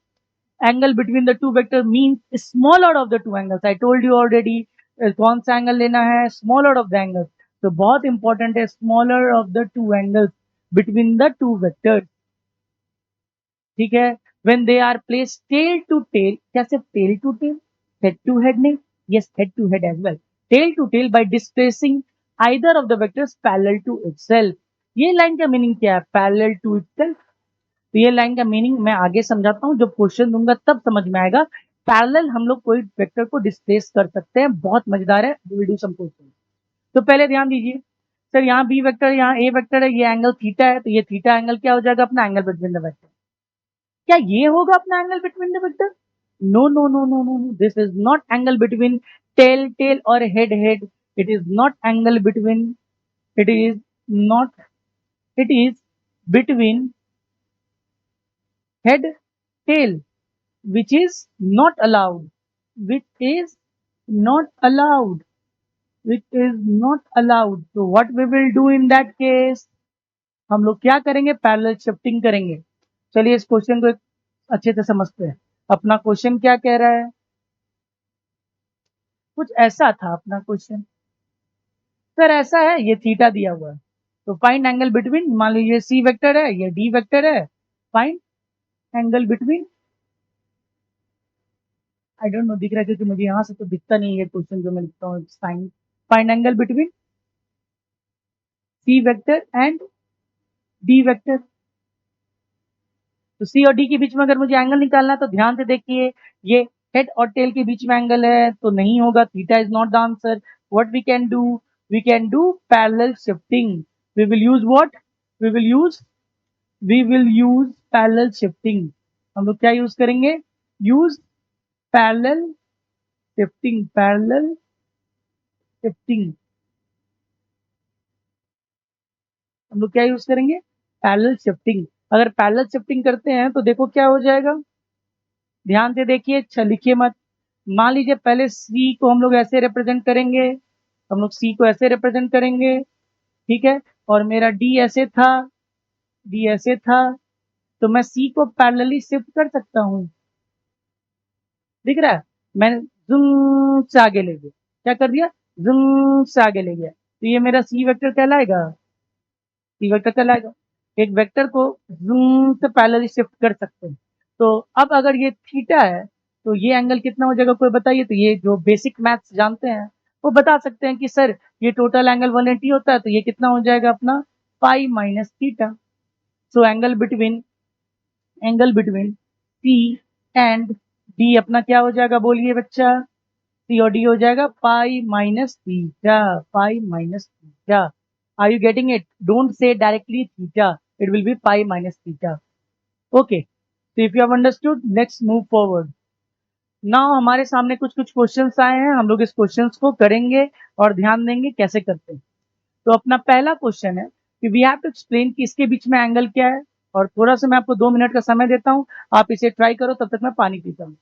Angle between the to vector means smaller of the two angles. I told you already, कौन सा एंगल लेना है, स्मॉलर ऑफ द एंगल्स। तो बहुत इंपॉर्टेंट है, smaller of the two angles between the two vectors, ठीक है। When they are place tail to tail, क्या सिर्फ tail to tail, head to head नहीं, yes head to head as well, tail to tail by displacing either of the vectors parallel to itself. ये लाइन का मीनिंग क्या है, पैरेलल टू इटसेल्फ। तो ये लाइन का मीनिंग मैं आगे समझाता हूँ, जब क्वेश्चन दूंगा तब समझ में आएगा। पैरेलल हम लोग कोई वेक्टर को डिस्प्लेस कर सकते हैं, बहुत मजेदार है, we will do some question. तो पहले ध्यान दीजिए, सर यहाँ बी वेक्टर, यहाँ ए वेक्टर है, ये एंगल थीटा है, तो ये थीटा एंगल क्या हो जाएगा, अपना एंगल बिटवीन द वेक्टर। क्या ये होगा अपना angle between the vector, no no no no no no, this is not angle between tail tail और head head. It is not angle between, it is not, it is between head tail, which is not allowed, which is not allowed, which is not allowed। so what we will do in that case, हम लोग क्या करेंगे, पैरेलल शिफ्टिंग करेंगे। चलिए इस क्वेश्चन को एक अच्छे से समझते हैं। अपना क्वेश्चन क्या कह रहा है, कुछ ऐसा था अपना क्वेश्चन, सर ऐसा है, ये थीटा दिया हुआ है, तो फाइंड एंगल बिटवीन, मान लीजिए सी वेक्टर है, ये डी वेक्टर है, find angle between, I don't know दिख रहा है क्योंकि मुझे यहाँ से तो दिखता नहीं है क्वेश्चन जो मैं लिखता हूँ, sign, find angle between C vector and D vector. तो सी और डी के बीच में अगर मुझे एंगल निकालना है तो ध्यान से देखिए, ये हेड और टेल के बीच में एंगल है तो नहीं होगा, theta is not the answer. What we can do, we can do parallel shifting. We will use what? We will use parallel shifting. हम लोग क्या यूज करेंगे? Use parallel shifting, parallel shifting. हम लोग क्या यूज करेंगे? Parallel shifting. अगर पैरेलल शिफ्टिंग करते हैं तो देखो क्या हो जाएगा, ध्यान से देखिए, लिखिए मत। मान लीजिए पहले सी को हम लोग ऐसे रिप्रेजेंट करेंगे, हम लोग सी को ऐसे रिप्रेजेंट करेंगे, ठीक है, और मेरा डी ऐसे था, डी ऐसे था, तो मैं सी को पैरेलली शिफ्ट कर सकता हूँ। दिख रहा है? मैंने जूम से आगे ले गया, क्या कर दिया? जूम से आगे ले गया, तो ये मेरा सी वेक्टर कहलाएगा, सी वेक्टर कहलाएगा। एक वेक्टर को जूम से पैरेलली शिफ्ट कर सकते हैं। तो अब अगर ये थीटा है तो ये एंगल कितना हो जाएगा, कोई बताइए? तो ये जो बेसिक मैथ्स जानते हैं वो बता सकते हैं कि सर ये टोटल एंगल 180 होता है, तो ये कितना हो जाएगा अपना? Pi minus theta. So angle between C and D अपना क्या हो जाएगा, बोलिए बच्चा? सी और डी हो जाएगा pi minus theta, pi minus theta. Are you getting it? Don't say directly theta, it will be pi minus theta. Okay, so if you have understood, let's move forward. Now हमारे सामने कुछ कुछ क्वेश्चंस आए हैं, हम लोग इस क्वेश्चंस को करेंगे और ध्यान देंगे कैसे करते हैं। तो अपना पहला क्वेश्चन है कि वी हैव टू एक्सप्लेन कि इसके बीच में एंगल क्या है, और थोड़ा सा मैं आपको 2 मिनट का समय देता हूं, आप इसे ट्राई करो, तब तक मैं पानी पीता हूं।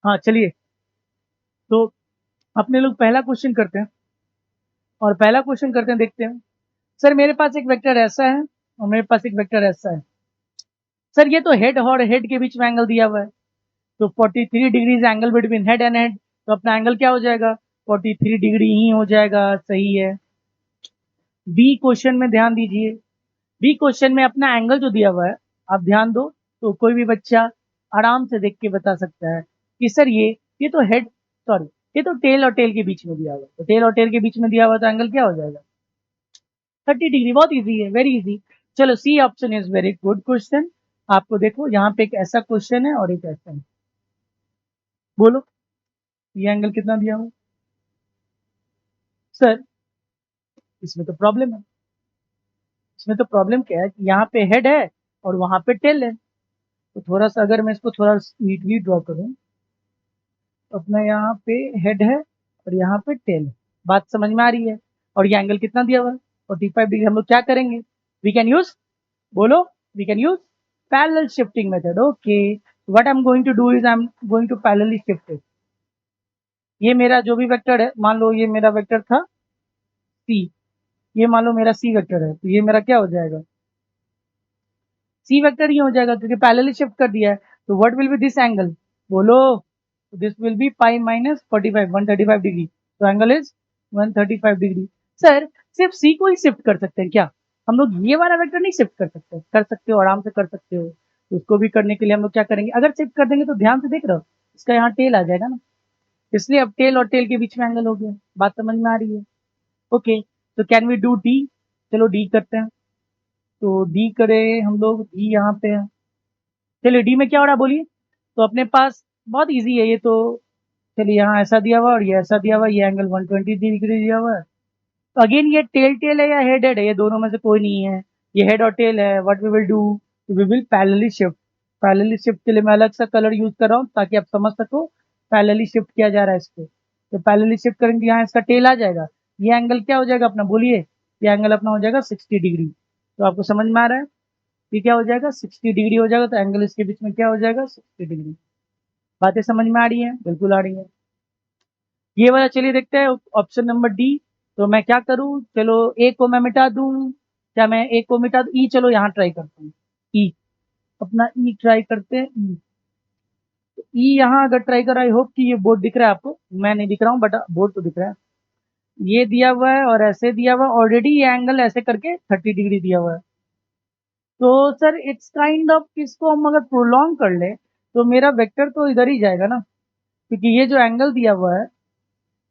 हाँ चलिए, तो अपने लोग पहला क्वेश्चन करते हैं, और पहला क्वेश्चन करते हैं, देखते हैं। सर मेरे पास एक वेक्टर ऐसा है और मेरे पास एक वेक्टर ऐसा है। सर ये तो हेड और हेड के बीच में एंगल दिया हुआ है, तो 43 degrees angle between head and head, तो अपना एंगल क्या हो जाएगा? 43 डिग्री ही हो जाएगा, सही है। बी क्वेश्चन में ध्यान दीजिए, बी क्वेश्चन में अपना एंगल जो दिया हुआ है, आप ध्यान दो, तो कोई भी बच्चा आराम से देख के बता सकता है कि सर ये तो हेड, सॉरी, ये तो टेल और टेल के बीच में दिया हुआ है, तो टेल और टेल के बीच में दिया हुआ तो एंगल क्या हो जाएगा? 30 डिग्री। बहुत इजी है, वेरी इजी। चलो C option is very good question. आपको देखो यहाँ पे एक ऐसा क्वेश्चन है और एक ऐसा है, बोलो ये एंगल कितना दिया हुआ? सर इसमें तो प्रॉब्लम है, इसमें तो प्रॉब्लम क्या है कि यहाँ पे हेड है और वहां पे टेल है। तो थोड़ा सा अगर मैं इसको थोड़ा नीटली ड्रॉ करूं, तो अपना यहाँ पे हेड है और यहाँ पे टेल है, बात समझ में आ रही है? और ये एंगल कितना दिया हुआ है? 45 डिग्री। हम लोग क्या करेंगे? वी कैन यूज, बोलो, we can use parallel shifting method. Okay, what I am going to do is I am going to parallelly shift it. ये मेरा जो भी वेक्टर है, मान लो ये मेरा वेक्टर था सी, ये मान लो मेरा सी वेक्टर है, तो ये मेरा क्या हो जाएगा? सी वेक्टर ही हो जाएगा, क्योंकि पैरेलली शिफ्ट कर दिया है। तो what will be this angle, बोलो? This will be pi minus 45, 135 degree. तो एंगल इज 135 डिग्री। सर सिर्फ सी को ही शिफ्ट कर सकते हैं क्या? हम लोग ये वाला वेक्टर नहीं शिफ्ट कर सकते? कर सकते हो, आराम से कर सकते हो। तो उसको भी करने के लिए हम लोग क्या करेंगे, अगर शिफ्ट कर देंगे तो ध्यान से देख रहे हो, इसका यहाँ टेल आ जाएगा ना, इसलिए अब टेल और टेल के बीच में एंगल हो गया। बात समझ में आ रही है? ओके, तो कैन वी डू डी? चलो डी करते हैं। तो डी करें हम लोग, डी यहाँ पे है। चलिए डी में क्या हो रहा है बोलिए? तो अपने पास बहुत इजी है ये तो। चलिए यहाँ ऐसा दिया हुआ और ये ऐसा दिया हुआ, ये एंगल 120 डिग्री दिया हुआ है। तो अगेन ये टेल टेल है या हेड हेड है? ये दोनों में से कोई नहीं है, ये हेड और टेल है। What we will do, we will parallelly shift. Parallelly shift के लिए मैं अलग सा कलर यूज कर रहा हूँ ताकि आप समझ सको पैरेलली शिफ्ट किया जा रहा है इसको। तो पैरेलली शिफ्ट करेंगे, यहाँ इसका टेल आ जाएगा, ये एंगल क्या हो जाएगा अपना, बोलिए? ये एंगल अपना हो जाएगा 60 डिग्री। तो आपको समझ में आ रहा है ये क्या हो जाएगा? 60 डिग्री हो जाएगा। तो एंगल इसके बीच में क्या हो जाएगा? 60 डिग्री। बातें समझ में आ रही है? बिल्कुल आ रही है। ये वाला चलिए देखते हैं, ऑप्शन नंबर डी। तो मैं क्या करूं, चलो ए को मैं मिटा दूं, क्या मैं ए को मिटा दूं? ई, चलो यहाँ ट्राई करता हूँ, ई, अपना ई ट्राई करते हैं। ई, तो ई यहाँ अगर ट्राई करा, आई होप कि ये बोर्ड दिख रहा है आपको, मैं नहीं दिख रहा हूँ बट बोर्ड तो दिख रहा है। ये दिया हुआ है और ऐसे दिया हुआ है, ऑलरेडी ये एंगल ऐसे करके 30 डिग्री दिया हुआ है। तो सर इट्स काइंड ऑफ, इसको हम अगर प्रोलॉन्ग कर ले तो मेरा वेक्टर तो इधर ही जाएगा ना, क्योंकि ये जो एंगल दिया हुआ है,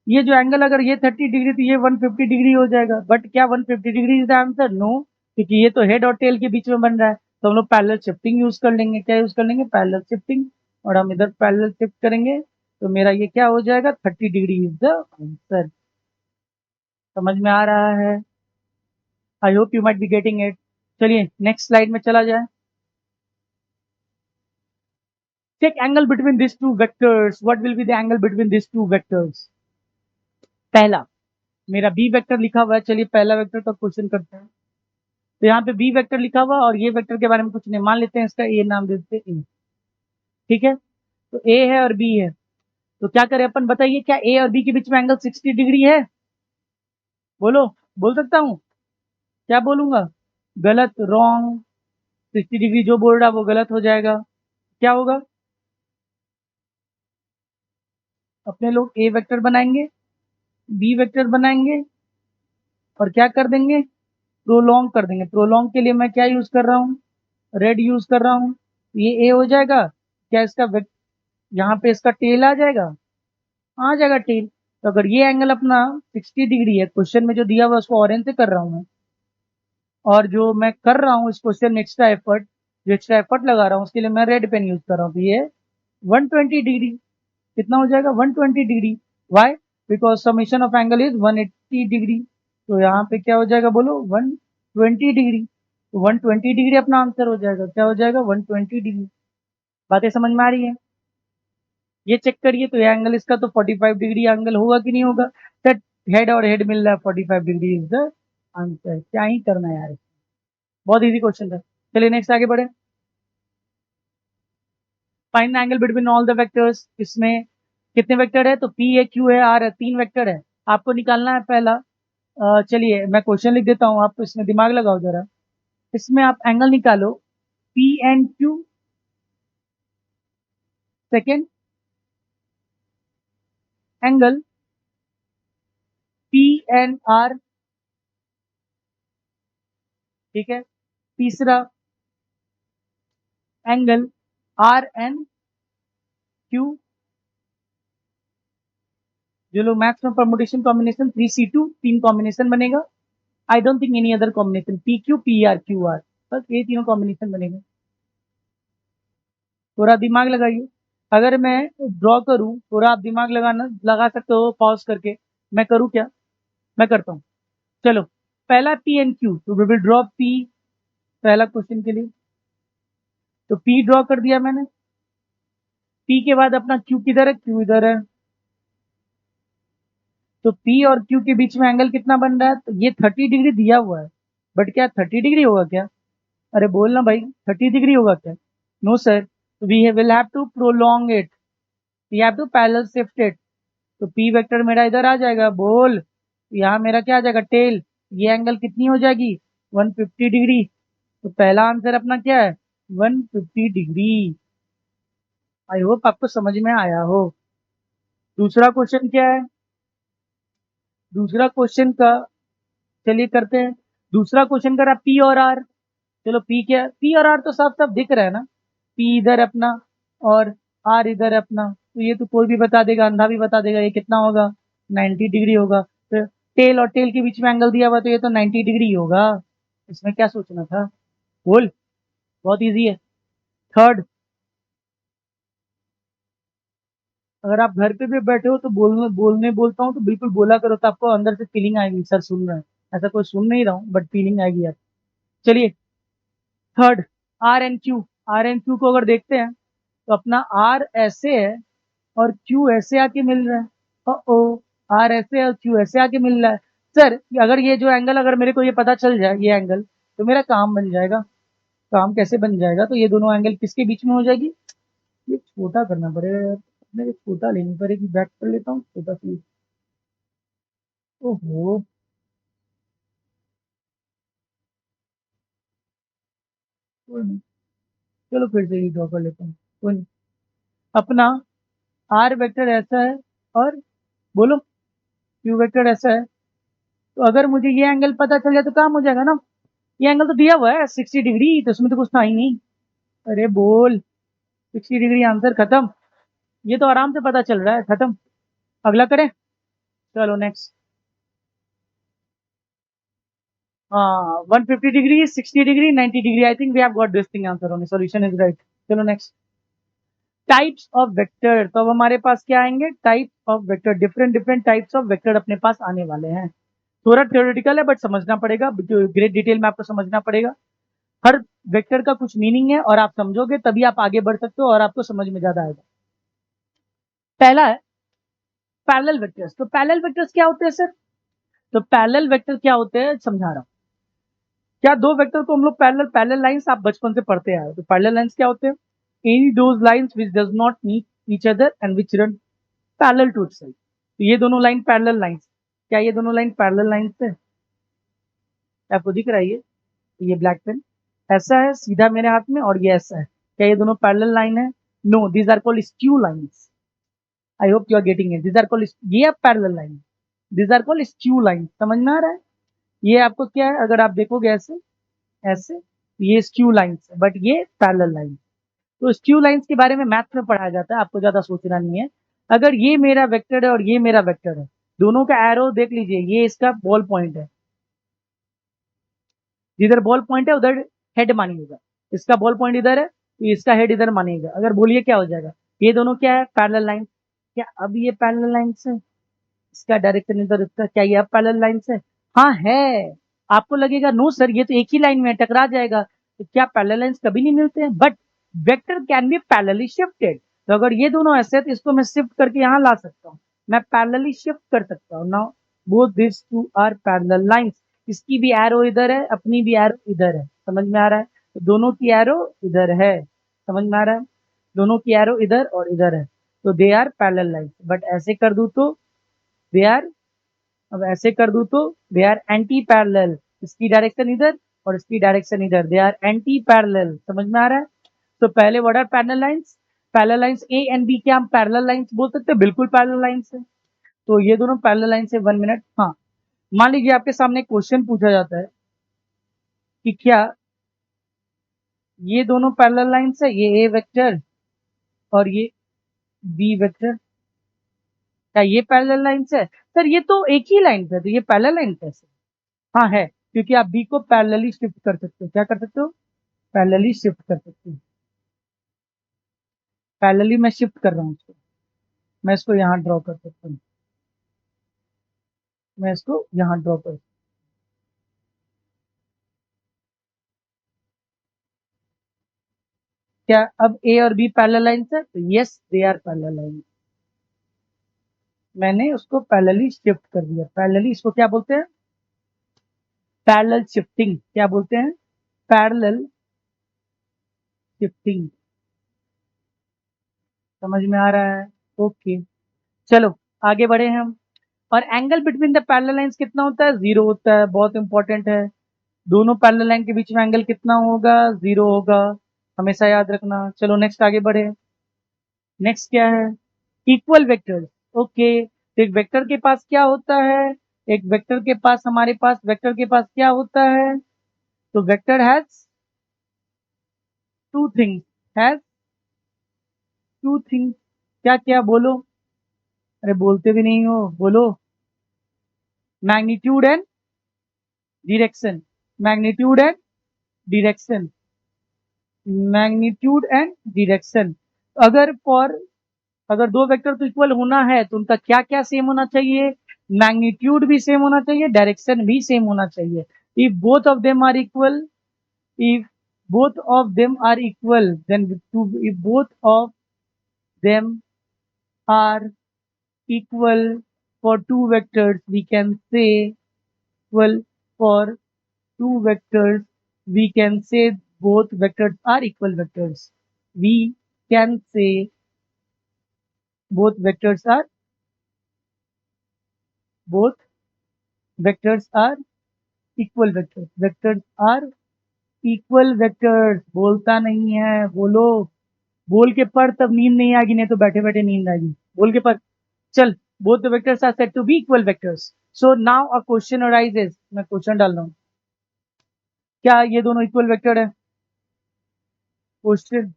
ये जो एंगल अगर ये 30 डिग्री तो ये 150 डिग्री हो जाएगा। बट क्या 150 degree is the answer? No, क्योंकि ये तो हेड और टेल के बीच में बन रहा है, तो हम लोग पैरेलल शिफ्टिंग यूज कर लेंगे। क्या यूज कर लेंगे? Parallel shifting. और हम इधर पैरेलल शिफ्ट करेंगे तो मेरा ये क्या हो जाएगा? 30 डिग्री इज द आंसर। समझ में आ रहा है? I hope you might be getting it. चलिए नेक्स्ट स्लाइड में चला जाए। Check angle between this two vectors. What will be the angle between this two vectors? पहला, मेरा बी वेक्टर लिखा हुआ है। चलिए पहला वेक्टर का क्वेश्चन करते हैं। तो यहाँ पे बी वेक्टर लिखा हुआ और ये वेक्टर के बारे में कुछ नहीं, मान लेते हैं इसका ए नाम दे देते हैं, ए। ठीक है, तो ए है और बी है, तो क्या करें अपन? बताइए, क्या ए और बी के बीच में एंगल 60 डिग्री है? बोलो, बोल सकता हूँ? क्या बोलूंगा? गलत, रॉन्ग। 60 डिग्री जो बोल रहा है वो गलत हो जाएगा। क्या होगा? अपने लोग ए वेक्टर बनाएंगे, बी वेक्टर बनाएंगे और क्या कर देंगे? प्रोलॉन्ग कर देंगे। प्रोलॉन्ग के लिए मैं क्या यूज कर रहा हूँ? रेड यूज कर रहा हूँ। ये ए हो जाएगा। क्या इसका यहाँ पे इसका टेल आ जाएगा? आ जाएगा टेल। तो अगर ये एंगल अपना 60 डिग्री है, क्वेश्चन में जो दिया हुआ है उसको ऑरेंज से कर रहा हूँ मैं, और जो मैं कर रहा हूँ इस क्वेश्चन में एक्स्ट्रा एफर्ट, जो एक्स्ट्रा एफर्ट लगा रहा हूँ उसके लिए मैं रेड पेन यूज कर रहा हूँ, तो ये 120 डिग्री। कितना हो जाएगा? 120 degree. Why? Because summation of angle is 180 degree. तो यहाँ पे क्या हो जाएगा? बोलो, 120 डिग्री। तो 120 डिग्री अपना आंसर हो जाएगा। क्या हो जाएगा? 120 डिग्री। बातें समझ में आ रही है? ये चेक करिए, तो ये एंगल इसका तो 45 डिग्री एंगल होगा कि नहीं होगा? सर हेड और हेड मिल रहा है, 45 डिग्री इज द आंसर। क्या ही करना है यार, बहुत इजी क्वेश्चन था। चलिए नेक्स्ट आगे बढ़े। Find the angle between all the vectors. इसमें कितने वेक्टर है? तो पी है, क्यू है, आर है, 3 वेक्टर है। आपको निकालना है पहला। चलिए मैं क्वेश्चन लिख देता हूँ, आप इसमें दिमाग लगाओ जरा। इसमें आप एंगल निकालो, P and Q. Second angle P and R. ठीक है, तीसरा एंगल आर एंड क्यू। जो लोग मैथ्स में परमुटेशन कॉम्बिनेशन 3C2, 3 कॉम्बिनेशन बनेगा। I don't think any other combination, P Q P R Q R, बस ये तीनों कॉम्बिनेशन बनेगा। थोड़ा दिमाग लगाइए। अगर मैं ड्रॉ करूं, थोड़ा आप दिमाग लगा सकते हो पॉज करके। मैं करूं क्या? मैं करता हूं। चलो, पहला पी एंड क्यू, तो वी विल ड्रॉ पी पहला क्वेश्चन के लिए। तो पी ड्रॉ कर दिया मैंने। पी के बाद अपना क्यू किधर है? क्यू इधर है। तो पी और क्यू के बीच में एंगल कितना बन रहा है? तो ये 30 डिग्री दिया हुआ है, बट क्या 30 डिग्री होगा क्या? अरे बोलना भाई, 30 डिग्री होगा क्या? No sir, we will have to prolong it, we have to parallel shift it. तो पी वेक्टर मेरा इधर आ जाएगा। बोल, यहाँ मेरा क्या आ जाएगा? टेल। ये एंगल कितनी हो जाएगी? 150 डिग्री। तो पहला आंसर अपना क्या है? 150 डिग्री। आई होप आपको समझ में आया हो। दूसरा क्वेश्चन क्या है? दूसरा क्वेश्चन का, चलिए करते हैं। दूसरा क्वेश्चन करा पी और आर। चलो पी क्या, पी और आर तो साफ साफ दिख रहा है ना। पी इधर अपना और आर इधर अपना, तो ये तो कोई भी बता देगा, अंधा भी बता देगा ये कितना होगा? 90 डिग्री होगा। तो टेल और टेल के बीच में एंगल दिया हुआ, तो ये तो 90 डिग्री होगा। इसमें क्या सोचना था? बोल, बहुत इजी है। थर्ड, अगर आप घर पे भी बैठे हो तो बोलने बोलने बोलता हूँ तो बिल्कुल बोला करो, तो आपको अंदर से फीलिंग आएगी सर सुन रहे हैं। ऐसा कोई सुन नहीं रहा हूँ, बट फीलिंग आएगी यार। चलिए, third, R and Q. R and Q को अगर देखते हैं तो अपना आर ऐसे है और क्यू ऐसे आके मिल रहा है। ओ, आर ऐसे और क्यू ऐसे आके मिल रहा है। सर अगर ये जो एंगल, अगर मेरे को ये पता चल जाए ये एंगल, तो मेरा काम बन जाएगा। काम कैसे बन जाएगा? तो ये दोनों एंगल किसके बीच में हो जाएगी? ये छोटा करना पड़ेगा यार, मेरे छोटा लेनी पड़ेगी। बैक कर लेता हूँ छोटा सी। ओहो, कोई नहीं, चलो फिर से ही ड्रॉ कर लेता हूँ। कोई नहीं, अपना आर वेक्टर ऐसा है और बोलो क्यू वेक्टर ऐसा है। तो अगर मुझे ये एंगल पता चल जाए तो काम हो जाएगा ना। ये एंगल तो दिया हुआ है 60 डिग्री, तो उसमें तो कुछ था ही नहीं। अरे बोल, 60 डिग्री आंसर खत्म। ये तो आराम से पता चल रहा है, खत्म। अगला करें, चलो नेक्स्ट। हाँ, 150 degree, 60 degree, 90 degree. I think we have got this thing answer only, solution is right. चलो नेक्स्ट। टाइप्स ऑफ वेक्टर, तो अब हमारे पास क्या आएंगे, types of vector. Different different types of vector अपने पास आने वाले हैं। थोड़ा थ्योरेटिकल है बट समझना पड़ेगा, ग्रेट डिटेल में आपको समझना पड़ेगा। हर वेक्टर का कुछ मीनिंग है और आप समझोगे तभी आप आगे बढ़ सकते हो और आपको समझ में ज्यादा आएगा। पहला है पैरेलल वेक्टर्स। तो पैरेलल वेक्टर्स क्या होते हैं सर? तो पैरेलल वेक्टर क्या होते हैं समझा रहा हूं। क्या दो वेक्टर को हम लोग पैरेलल, पैरेलल लाइंस आप बचपन से पढ़ते आए हो। तो पैरेलल लाइंस क्या होते हैं? Any those lines which does not meet each other and which run parallel to itself. तो ये दोनों लाइन पैरेलल लाइंस। क्या ये दोनों लाइन पैरेलल लाइंस है? आपको दिख रहा है ये ब्लैक पेन ऐसा है सीधा मेरे हाथ में और ये ऐसा है। क्या ये दोनों पैरेलल लाइन है? No, these are called skew lines. I hope you are getting it. These are called, ये अब parallel line, these are called skew line. समझ में आ रहा है? ये आपको क्या है, अगर आप देखोगे ऐसे ऐसे, ये स्क्यू लाइंस है बट ये पैरेलल लाइन। तो स्क्यू लाइंस के बारे में मैथ में पढ़ाया जाता है, आपको ज्यादा सोचना नहीं है। अगर ये मेरा वेक्टर है और ये मेरा वेक्टर है, दोनों का एरो देख लीजिए, ये इसका बॉल पॉइंट है। जिधर बॉल पॉइंट है उधर हेड मानिएगा। इसका बॉल पॉइंट इधर है तो इसका हेड इधर मानिएगा। अगर बोलिए क्या हो जाएगा? ये दोनों क्या है, पैरेलल लाइन। क्या अब ये पैरेलल लाइन है? इसका डायरेक्शन इधर, इसका, क्या ये अब पैरेलल लाइन है? हाँ है। आपको लगेगा नो सर ये तो एक ही लाइन में है, टकरा जाएगा। तो क्या पैरेलल लाइंस कभी नहीं मिलते हैं? But vector can be parallelly shifted. तो अगर ये दोनों ऐसे हैं तो इसको मैं शिफ्ट करके यहां ला सकता हूँ, मैं पैरेलली शिफ्ट कर सकता हूँ। Now both this two are parallel lines. इसकी भी एरो इधर है, अपनी भी एरो इधर है। समझ में आ रहा है? तो दोनों की एरो इधर है। समझ में आ रहा है? दोनों की एरो इधर और इधर है, तो they are parallel lines. But ऐसे कर दूं तो दे आर, अब ऐसे कर दूं तो दे आर एंटी पैरेलल। इसकी डायरेक्शन इधर और इसकी डायरेक्शन इधर, दे आर एंटी पैरेलल। समझ में आ रहा है? तो पहले what are parallel lines? Parallel lines A and B क्या हम पैरेलल लाइंस बोल सकते हैं? बिल्कुल पैरेलल लाइंस है। तो ये दोनों पैरेलल लाइंस है। 1 मिनट। हाँ, मान लीजिए आपके सामने क्वेश्चन पूछा जाता है कि क्या ये दोनों पैरेलल लाइंस है, ये ए वेक्टर और ये बी वेक्टर, क्या ये पैरेलल लाइंस है? सर ये तो एक ही लाइन पे है, तो ये पैरेलल लाइन कैसे? हाँ है, क्योंकि आप बी को पैरेलली शिफ्ट कर सकते हो। क्या कर सकते हो? पैरेलली शिफ्ट कर सकते हो। पैरेलली मैं शिफ्ट कर रहा हूँ इसको। मैं इसको यहाँ ड्रॉ कर सकता हूँ, मैं इसको यहाँ ड्रॉ कर। क्या अब ए और बी पैरेलल लाइंस है? तो yes they are parallel line. मैंने उसको पैरेलली शिफ्ट कर दिया। पैरेलली इसको क्या बोलते हैं? Parallel shifting. क्या बोलते हैं? Parallel shifting. समझ में आ रहा है? ओके, चलो आगे बढ़े हम। और angle between the parallel lines कितना होता है? 0 होता है। बहुत इंपॉर्टेंट है। दोनों पैरेलल लाइन के बीच में एंगल कितना होगा? 0 होगा। हमेशा याद रखना। चलो नेक्स्ट आगे बढ़े। नेक्स्ट क्या है? Equal vector. ओके, तो एक वेक्टर के पास क्या होता है? एक वेक्टर के पास, हमारे पास वेक्टर के पास क्या होता है? तो vector has two things, has two things. क्या क्या बोलो? अरे बोलते भी नहीं हो, बोलो। Magnitude and direction. Magnitude and direction. Magnitude and direction. अगर फॉर, अगर दो वेक्टर तो इक्वल होना है तो उनका क्या क्या सेम होना चाहिए? मैग्नीट्यूड भी सेम होना चाहिए, डायरेक्शन भी सेम होना चाहिए। If both of them are equal, if both of them are equal, then if both of them are equal for two vectors, we can say equal for two vectors, we can say both vectors are equal vectors. We can say both vectors are, both vectors are equal vectors. Vectors are equal vectors. बोलता नहीं है, बोलो। बोल के पढ़, तब नींद नहीं आएगी, नहीं तो बैठे बैठे नींद आएगी। बोल के पढ़। चल, both the vectors are said to be equal vectors. So now a question arises, मैं क्वेश्चन डाल रहा हूँ। क्या ये दोनों इक्वल वेक्टर है? क्वेश्चन,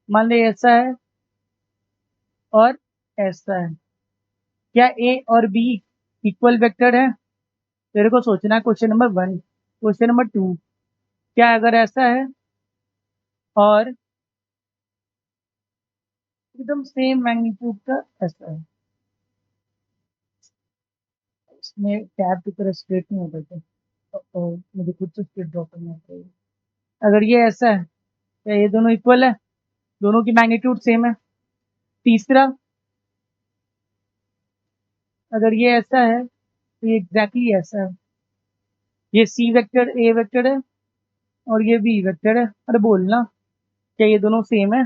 मान ले ऐसा है और ऐसा है, क्या ए और बी इक्वल वेक्टर है? तेरे को सोचना है। Question number 1। क्वेश्चन नंबर 2, क्या अगर ऐसा है और एकदम सेम मैग्नीट्यूड का ऐसा है, इसमें टैब की तरह स्ट्रेट नहीं होता क्या? तो मुझे खुद से स्ट्रेट ड्रॉ करना चाहिए। अगर ये ऐसा है, क्या ये दोनों इक्वल है? दोनों की मैग्नीट्यूड सेम है। तीसरा, अगर ये ऐसा है तो ये एग्जैक्टली ऐसा है। ये सी वेक्टर ए वेक्टर है और ये बी वेक्टर है। अरे बोलना, क्या ये दोनों सेम है?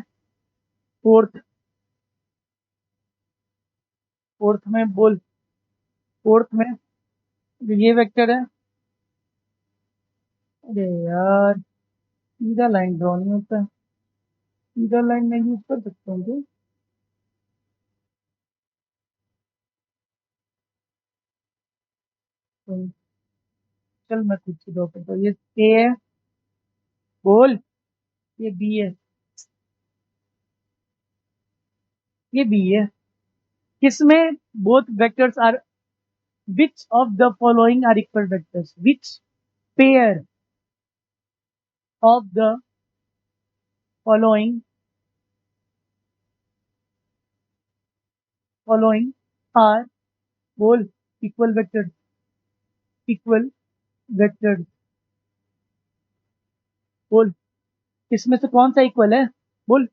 फोर्थ, फोर्थ में बोल, फोर्थ में ये वेक्टर है। अरे यार, सीधा लाइन ड्रॉ नहीं होता। सीधा लाइन मैं यूज कर सकता हूँ क्या? तो चल मैं खुद से ड्रॉ करता हूँ। ये ए है, बोल। ये बी है, ये बी है। किसमें both vectors are, which of the following are equal vectors? Which pair of the following following are, बोल, इक्वल वेक्टर, इक्वल वेक्टर, बोल। इसमें से कौन सा इक्वल है? बोल।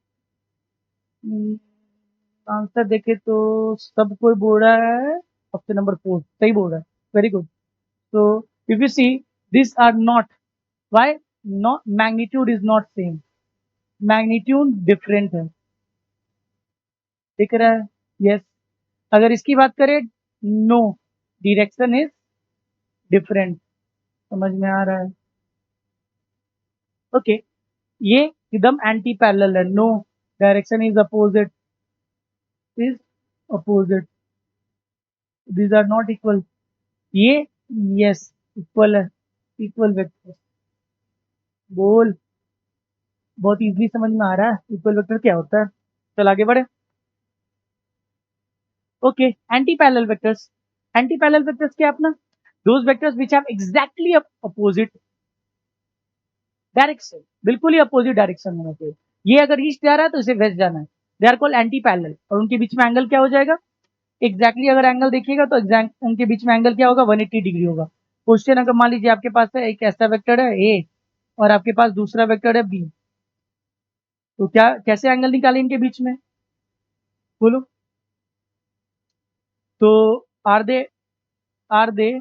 आंसर देखे तो सब कोई बोल रहा है ऑप्शन नंबर 4 सही बोल रहा है। Very good. So if you see, these are not, why not? Magnitude is not same, magnitude different है। दिख रहा है? यस। अगर इसकी बात करें, नो, डायरेक्शन इज डिफरेंट। समझ में आ रहा है? ओके। ये एकदम एंटी पैरेलल है। No, direction is opposite, is opposite, these are not equal. ये यस इक्वल है, इक्वल वेक्टर। बोल। बहुत इजीली समझ में आ रहा है इक्वल वेक्टर क्या होता है। चल आगे बढ़े। Okay, anti parallel vectors. Anti parallel vectors क्या है अपना? Those vectors which have exactly opposite direction, बिल्कुल ही अपोजिट डायरेक्शन होना चाहिए। ये अगर ईस्ट जा रहा है तो इसे वेस्ट जाना है। They are called anti parallel. और उनके बीच में एंगल क्या हो जाएगा? एग्जैक्टली अगर एंगल देखिएगा तो एग्जैक्ट उनके बीच में एंगल क्या होगा? 180 डिग्री होगा। क्वेश्चन, अगर मान लीजिए आपके पास है एक ऐसा वेक्टर है ए और आपके पास दूसरा वेक्टर है बी, तो क्या कैसे एंगल निकालें इनके बीच में? बोलो। तो are they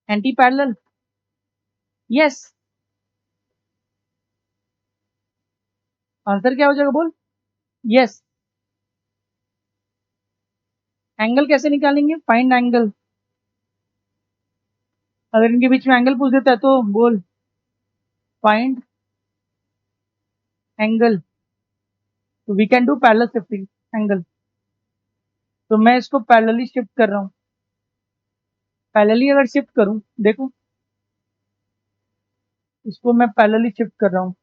anti parallel? Yes. Answer क्या हो जाएगा? बोल। यस। एंगल कैसे निकालेंगे? Find angle. अगर इनके बीच में एंगल पूछ देता है तो बोल, फाइंड एंगल। तो we can do parallel shifting angle. तो मैं इसको पैरेलली शिफ्ट कर रहा हूँ। पैरेलली अगर शिफ्ट करूँ, देखो, इसको मैं पैरेलली शिफ्ट कर रहा हूँ।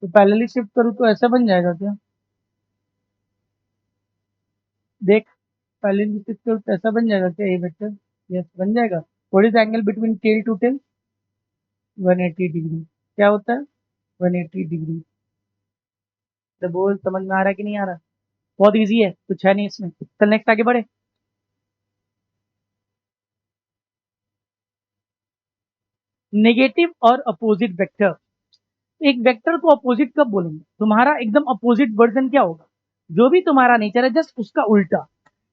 तो पैरेलली शिफ्ट करूँ तो ऐसा बन जाएगा क्या? देख, पैरेलली शिफ्ट करूँ तो ऐसा बन जाएगा क्या? ए वेक्टर, यस बन जाएगा। What is angle between tail to tail? 180 degree. क्या होता है? 180 डिग्री। तो बोल, समझ में आ रहा है कि नहीं आ रहा? बहुत इजी है, कुछ है नहीं इसमें। चल नेक्स्ट आगे बढ़े। नेगेटिव और अपोजिट वेक्टर। एक वेक्टर को अपोजिट कब बोलेंगे? तुम्हारा एकदम अपोजिट वर्जन क्या होगा? जो भी तुम्हारा नेचर है जस्ट उसका उल्टा।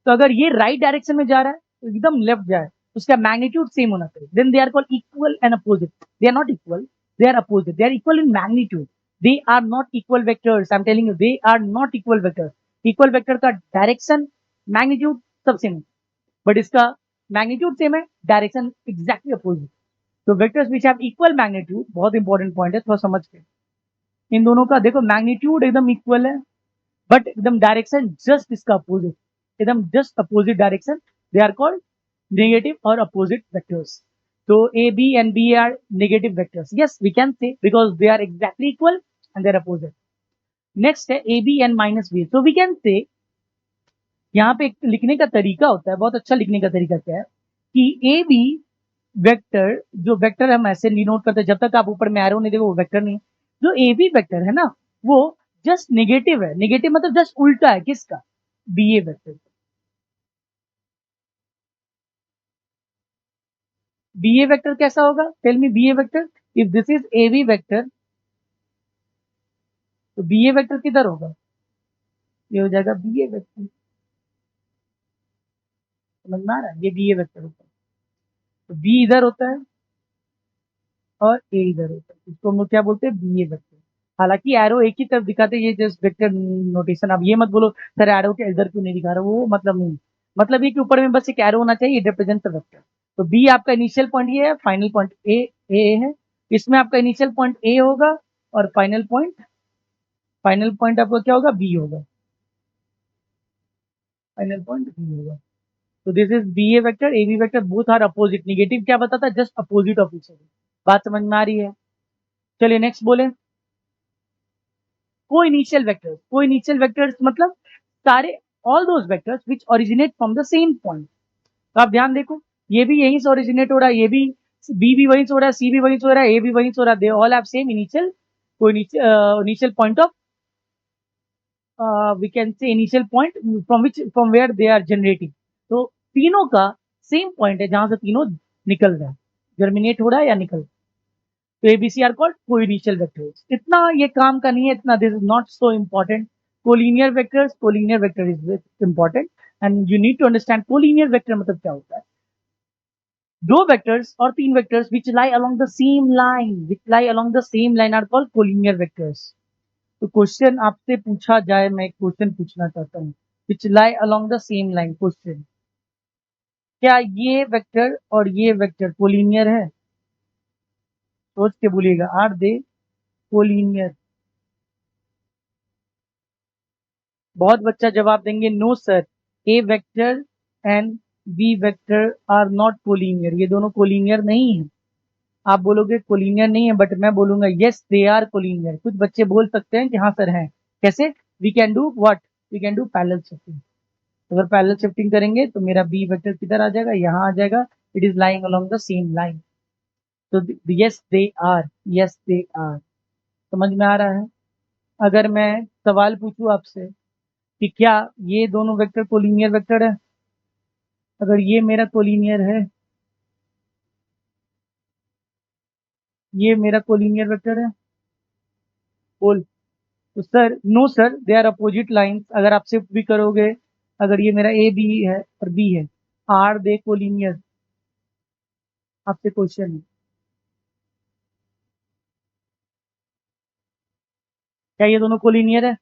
तो अगर ये राइट डायरेक्शन में जा रहा है तो एकदम लेफ्ट जाए, उसका मैग्नीट्यूड सेम होना चाहिए। Then they are called equal and opposite. They are not equal, they are opposite. They are equal in magnitude, they are not equal vectors. I am telling you, they are not equal vectors. Equal vector का डायरेक्शन, मैग्नीट्यूड सब सेम है, बट इसका मैग्नीट्यूड सेम है, डायरेक्शन एग्जैक्टली अपोजिट। तो vectors which have equal magnitude, बहुत इंपॉर्टेंट पॉइंट है, थोड़ा समझ के। इन दोनों का देखो मैग्नीट्यूड एकदम इक्वल है, बट एकदम डायरेक्शन जस्ट इसका अपोजिट। एकदम just opposite direction, they are called negative और अपोजिट वेक्टर्स. तो A B and B are negative vectors. Yes, we can say because they are exactly equal and they're opposite. Next है A B and minus B. तो वी कैन से, यहाँ पे एक लिखने का तरीका होता है, बहुत अच्छा लिखने का तरीका क्या है कि ए बी वेक्टर, जो वेक्टर हम ऐसे डिनोट करते हैं, जब तक आप ऊपर में एरो नहीं देखो वो वेक्टर नहीं है. जो ए बी वेक्टर है ना, वो जस्ट नेगेटिव है. नेगेटिव मतलब जस्ट उल्टा है किसका? B A vector. B A vector कैसा होगा? Tell me B A vector. If this is A B vector, तो बी ए वेक्टर किधर होगा? ये हो जाएगा बी ए वेक्टर. समझ में आ रहा है? ये बी ए वेक्टर होता है. तो बी इधर होता है और ए इधर होता है, इसको हम लोग क्या बोलते हैं? B A vector. हालांकि एरो एक ही तरफ दिखाते हैं, ये जस्ट वेक्टर नोटेशन. आप ये मत बोलो सर एरो के इधर क्यों नहीं दिखा रहा, वो मतलब नहीं. मतलब ये कि ऊपर में बस एक एरो होना चाहिए, रिप्रेजेंट द वेक्टर. तो बी आपका इनिशियल पॉइंट ये है, फाइनल पॉइंट ए है. इसमें आपका इनिशियल पॉइंट ए होगा और फाइनल पॉइंट आपका क्या होगा? बी होगा. फाइनल पॉइंट बी होगा. तो this is B A vector, A B vector, both are opposite. Negative क्या बताता है? Just opposite of each other. बात समझ में आ रही है? चलिए नेक्स्ट बोले. को इनिशियल वेक्टर्स मतलब सारे, all those vectors which originate from the same point. तो आप ध्यान देखो, ये भी यहीं से ओरिजिनेट हो रहा है, ये भी बी भी वहीं से हो रहा है, सी भी वहीं से हो रहा है, ए भी वहीं से हो रहा है. They all have same initial point of, we can say initial point from where they are generating. तो तीनों का सेम पॉइंट है जहां से तीनों निकल रहा है, जर्मिनेट हो रहा है या निकल रहा है. तो ABC are called coinitial vectors. इतना ये काम का नहीं है, इतना this is not so important. Collinear vector is important and you need to understand collinear vector मतलब क्या होता है. दो वेक्टर्स और तीन vectors which lie along the same line are called collinear vectors. तो क्वेश्चन आपसे पूछा जाए, मैं एक क्वेश्चन पूछना चाहता हूँ. Which lie along the same line. Question, क्या ये वेक्टर और ये वेक्टर कोलिनियर है? सोच के बोलिएगा. Are they collinear? बहुत बच्चा जवाब देंगे no sir, A vector and B vector are not collinear. ये दोनों कोलिनियर नहीं है. आप बोलोगे कोलिनियर नहीं है, बट मैं बोलूंगा यस दे आर कोलिनियर. कुछ बच्चे बोल सकते हैं कि हाँ सर हैं. कैसे? We can do what? We can do parallel shifting. अगर पैरेलल शिफ्टिंग करेंगे तो मेरा बी वेक्टर किधर आ जाएगा? यहाँ आ जाएगा. It is lying along the same line. तो yes they are, yes they are. समझ में आ रहा है? अगर मैं सवाल पूछूं आपसे कि क्या ये दोनों वेक्टर कोलिनियर वेक्टर है? अगर ये मेरा कोलिनियर है, ये मेरा कोलिनियर वेक्टर है, बोल. तो sir no sir, they are opposite lines. अगर आप शिफ्ट भी करोगे, अगर ये मेरा ए बी है और बी है, आर दे कोलिनियर? आपसे क्वेश्चन है, क्या ये दोनों कोलिनियर है?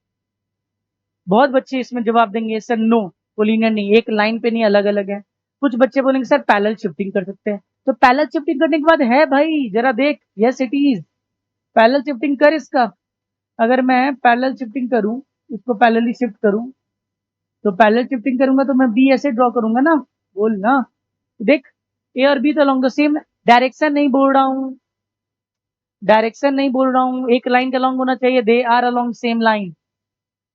बहुत बच्चे इसमें जवाब देंगे सर नो, कोलिनियर नहीं, एक लाइन पे नहीं, अलग अलग है. कुछ बच्चे बोलेंगे सर पैरेलल शिफ्टिंग कर सकते हैं. तो पैरेलल शिफ्टिंग करने के बाद है भाई, जरा देख. Yes it is. Parallel shifting कर इसका. अगर मैं पैरेलल शिफ्टिंग करूं, इसको पैरेलली शिफ्ट करूं, तो पैरेलल शिफ्टिंग करूंगा तो मैं बी ऐसे ड्रॉ करूंगा ना. बोल ना. देख, ए और बी तो अलोंग द सेम, डायरेक्शन नहीं बोल रहा हूं, डायरेक्शन नहीं बोल रहा हूं, एक लाइन के अलोंग होना चाहिए. They are along same line,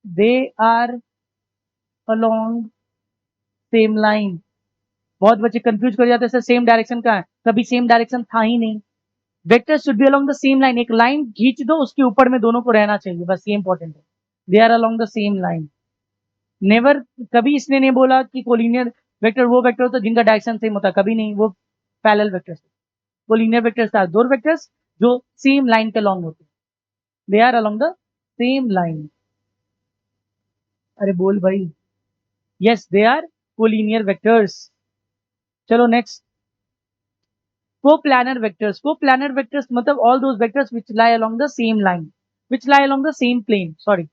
they are along same line. बहुत बच्चे कंफ्यूज कर जाते हैं सर सेम डायरेक्शन का है. कभी सेम डायरेक्शन था ही नहीं. Vector should be along the same line. एक लाइन खींच दो, उसके ऊपर में दोनों को रहना चाहिए, बस ये इंपॉर्टेंट है. They are along the same line. Never, कभी इसने नहीं बोला कि कोलिनियर वेक्टर वो वेक्टर होता है जिनका डायरेक्शन सेम होता है. कभी नहीं. वो parallel vectors. Collinear vectors are दो वेक्टर्स जो सेम लाइन के अलोंग होते हैं. They are along the same line. अरे बोल भाई. Yes they are collinear vectors. चलो next. Coplanar vectors. Coplanar vectors मतलब all those vectors which lie along the same line, which lie along the same plane. Sorry,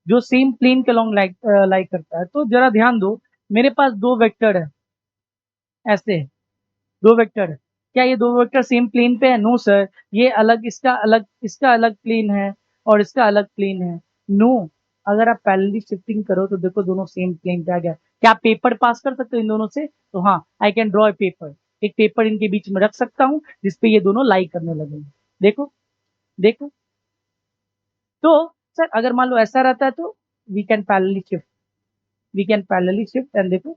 जो सेम प्लेन के अलोंग लाइक करता है. तो जरा ध्यान दो, मेरे पास दो वेक्टर है, ऐसे दो वेक्टर है. क्या ये दो वेक्टर सेम प्लेन पे है? नो सर, ये अलग, इसका अलग प्लेन है और इसका अलग प्लेन है. नो. अगर आप पैरेलली शिफ्टिंग करो तो देखो दोनों सेम प्लेन पे आ गया. क्या आप पेपर पास कर सकते हो इन दोनों से? तो हाँ, I can draw a paper. एक पेपर इनके बीच में रख सकता हूँ जिसपे ये दोनों लाई करने लगेंगे। देखो, देखो। तो सर अगर मान लो ऐसा रहता है तो we can parallelly shift, we can parallelly shift and देखो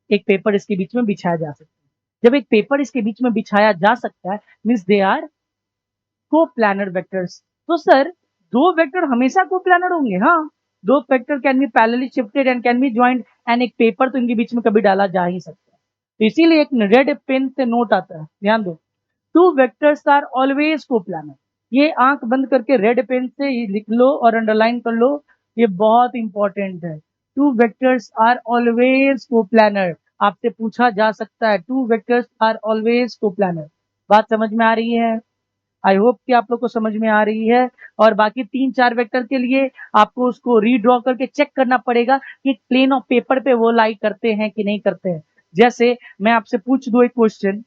एक पेपर इसके बीच में बिछाया जा सकता है। जब एक पेपर इसके बीच में बिछाया जा सकता है मीन्स दे आर को-प्लानर वेक्टर्स। तो सर दो वेक्टर हमेशा को-प्लानर होंगे? हाँ, दो vector can be parallelly shifted and can be joined and एक पेपर तो इनके बीच में कभी डाला जा ही सकता है। तो इसीलिए एक रेड पेन से नोट आता है, ध्यान दो, टू वेक्टर्स आर ऑलवेज को-प्लानर। ये आंख बंद करके रेड पेन से ये लिख लो और अंडरलाइन कर लो, ये बहुत इंपॉर्टेंट है। Two vectors are always coplanar. आपसे पूछा जा सकता है two vectors are always coplanar. बात समझ में आ रही है? आई होप कि आप लोग को समझ में आ रही है। और बाकी 3-4 वेक्टर के लिए आपको उसको रीड्रॉ करके चेक करना पड़ेगा कि प्लेन ऑफ पेपर पे वो लाई करते हैं कि नहीं करते हैं। जैसे मैं आपसे पूछ दूं एक क्वेश्चन,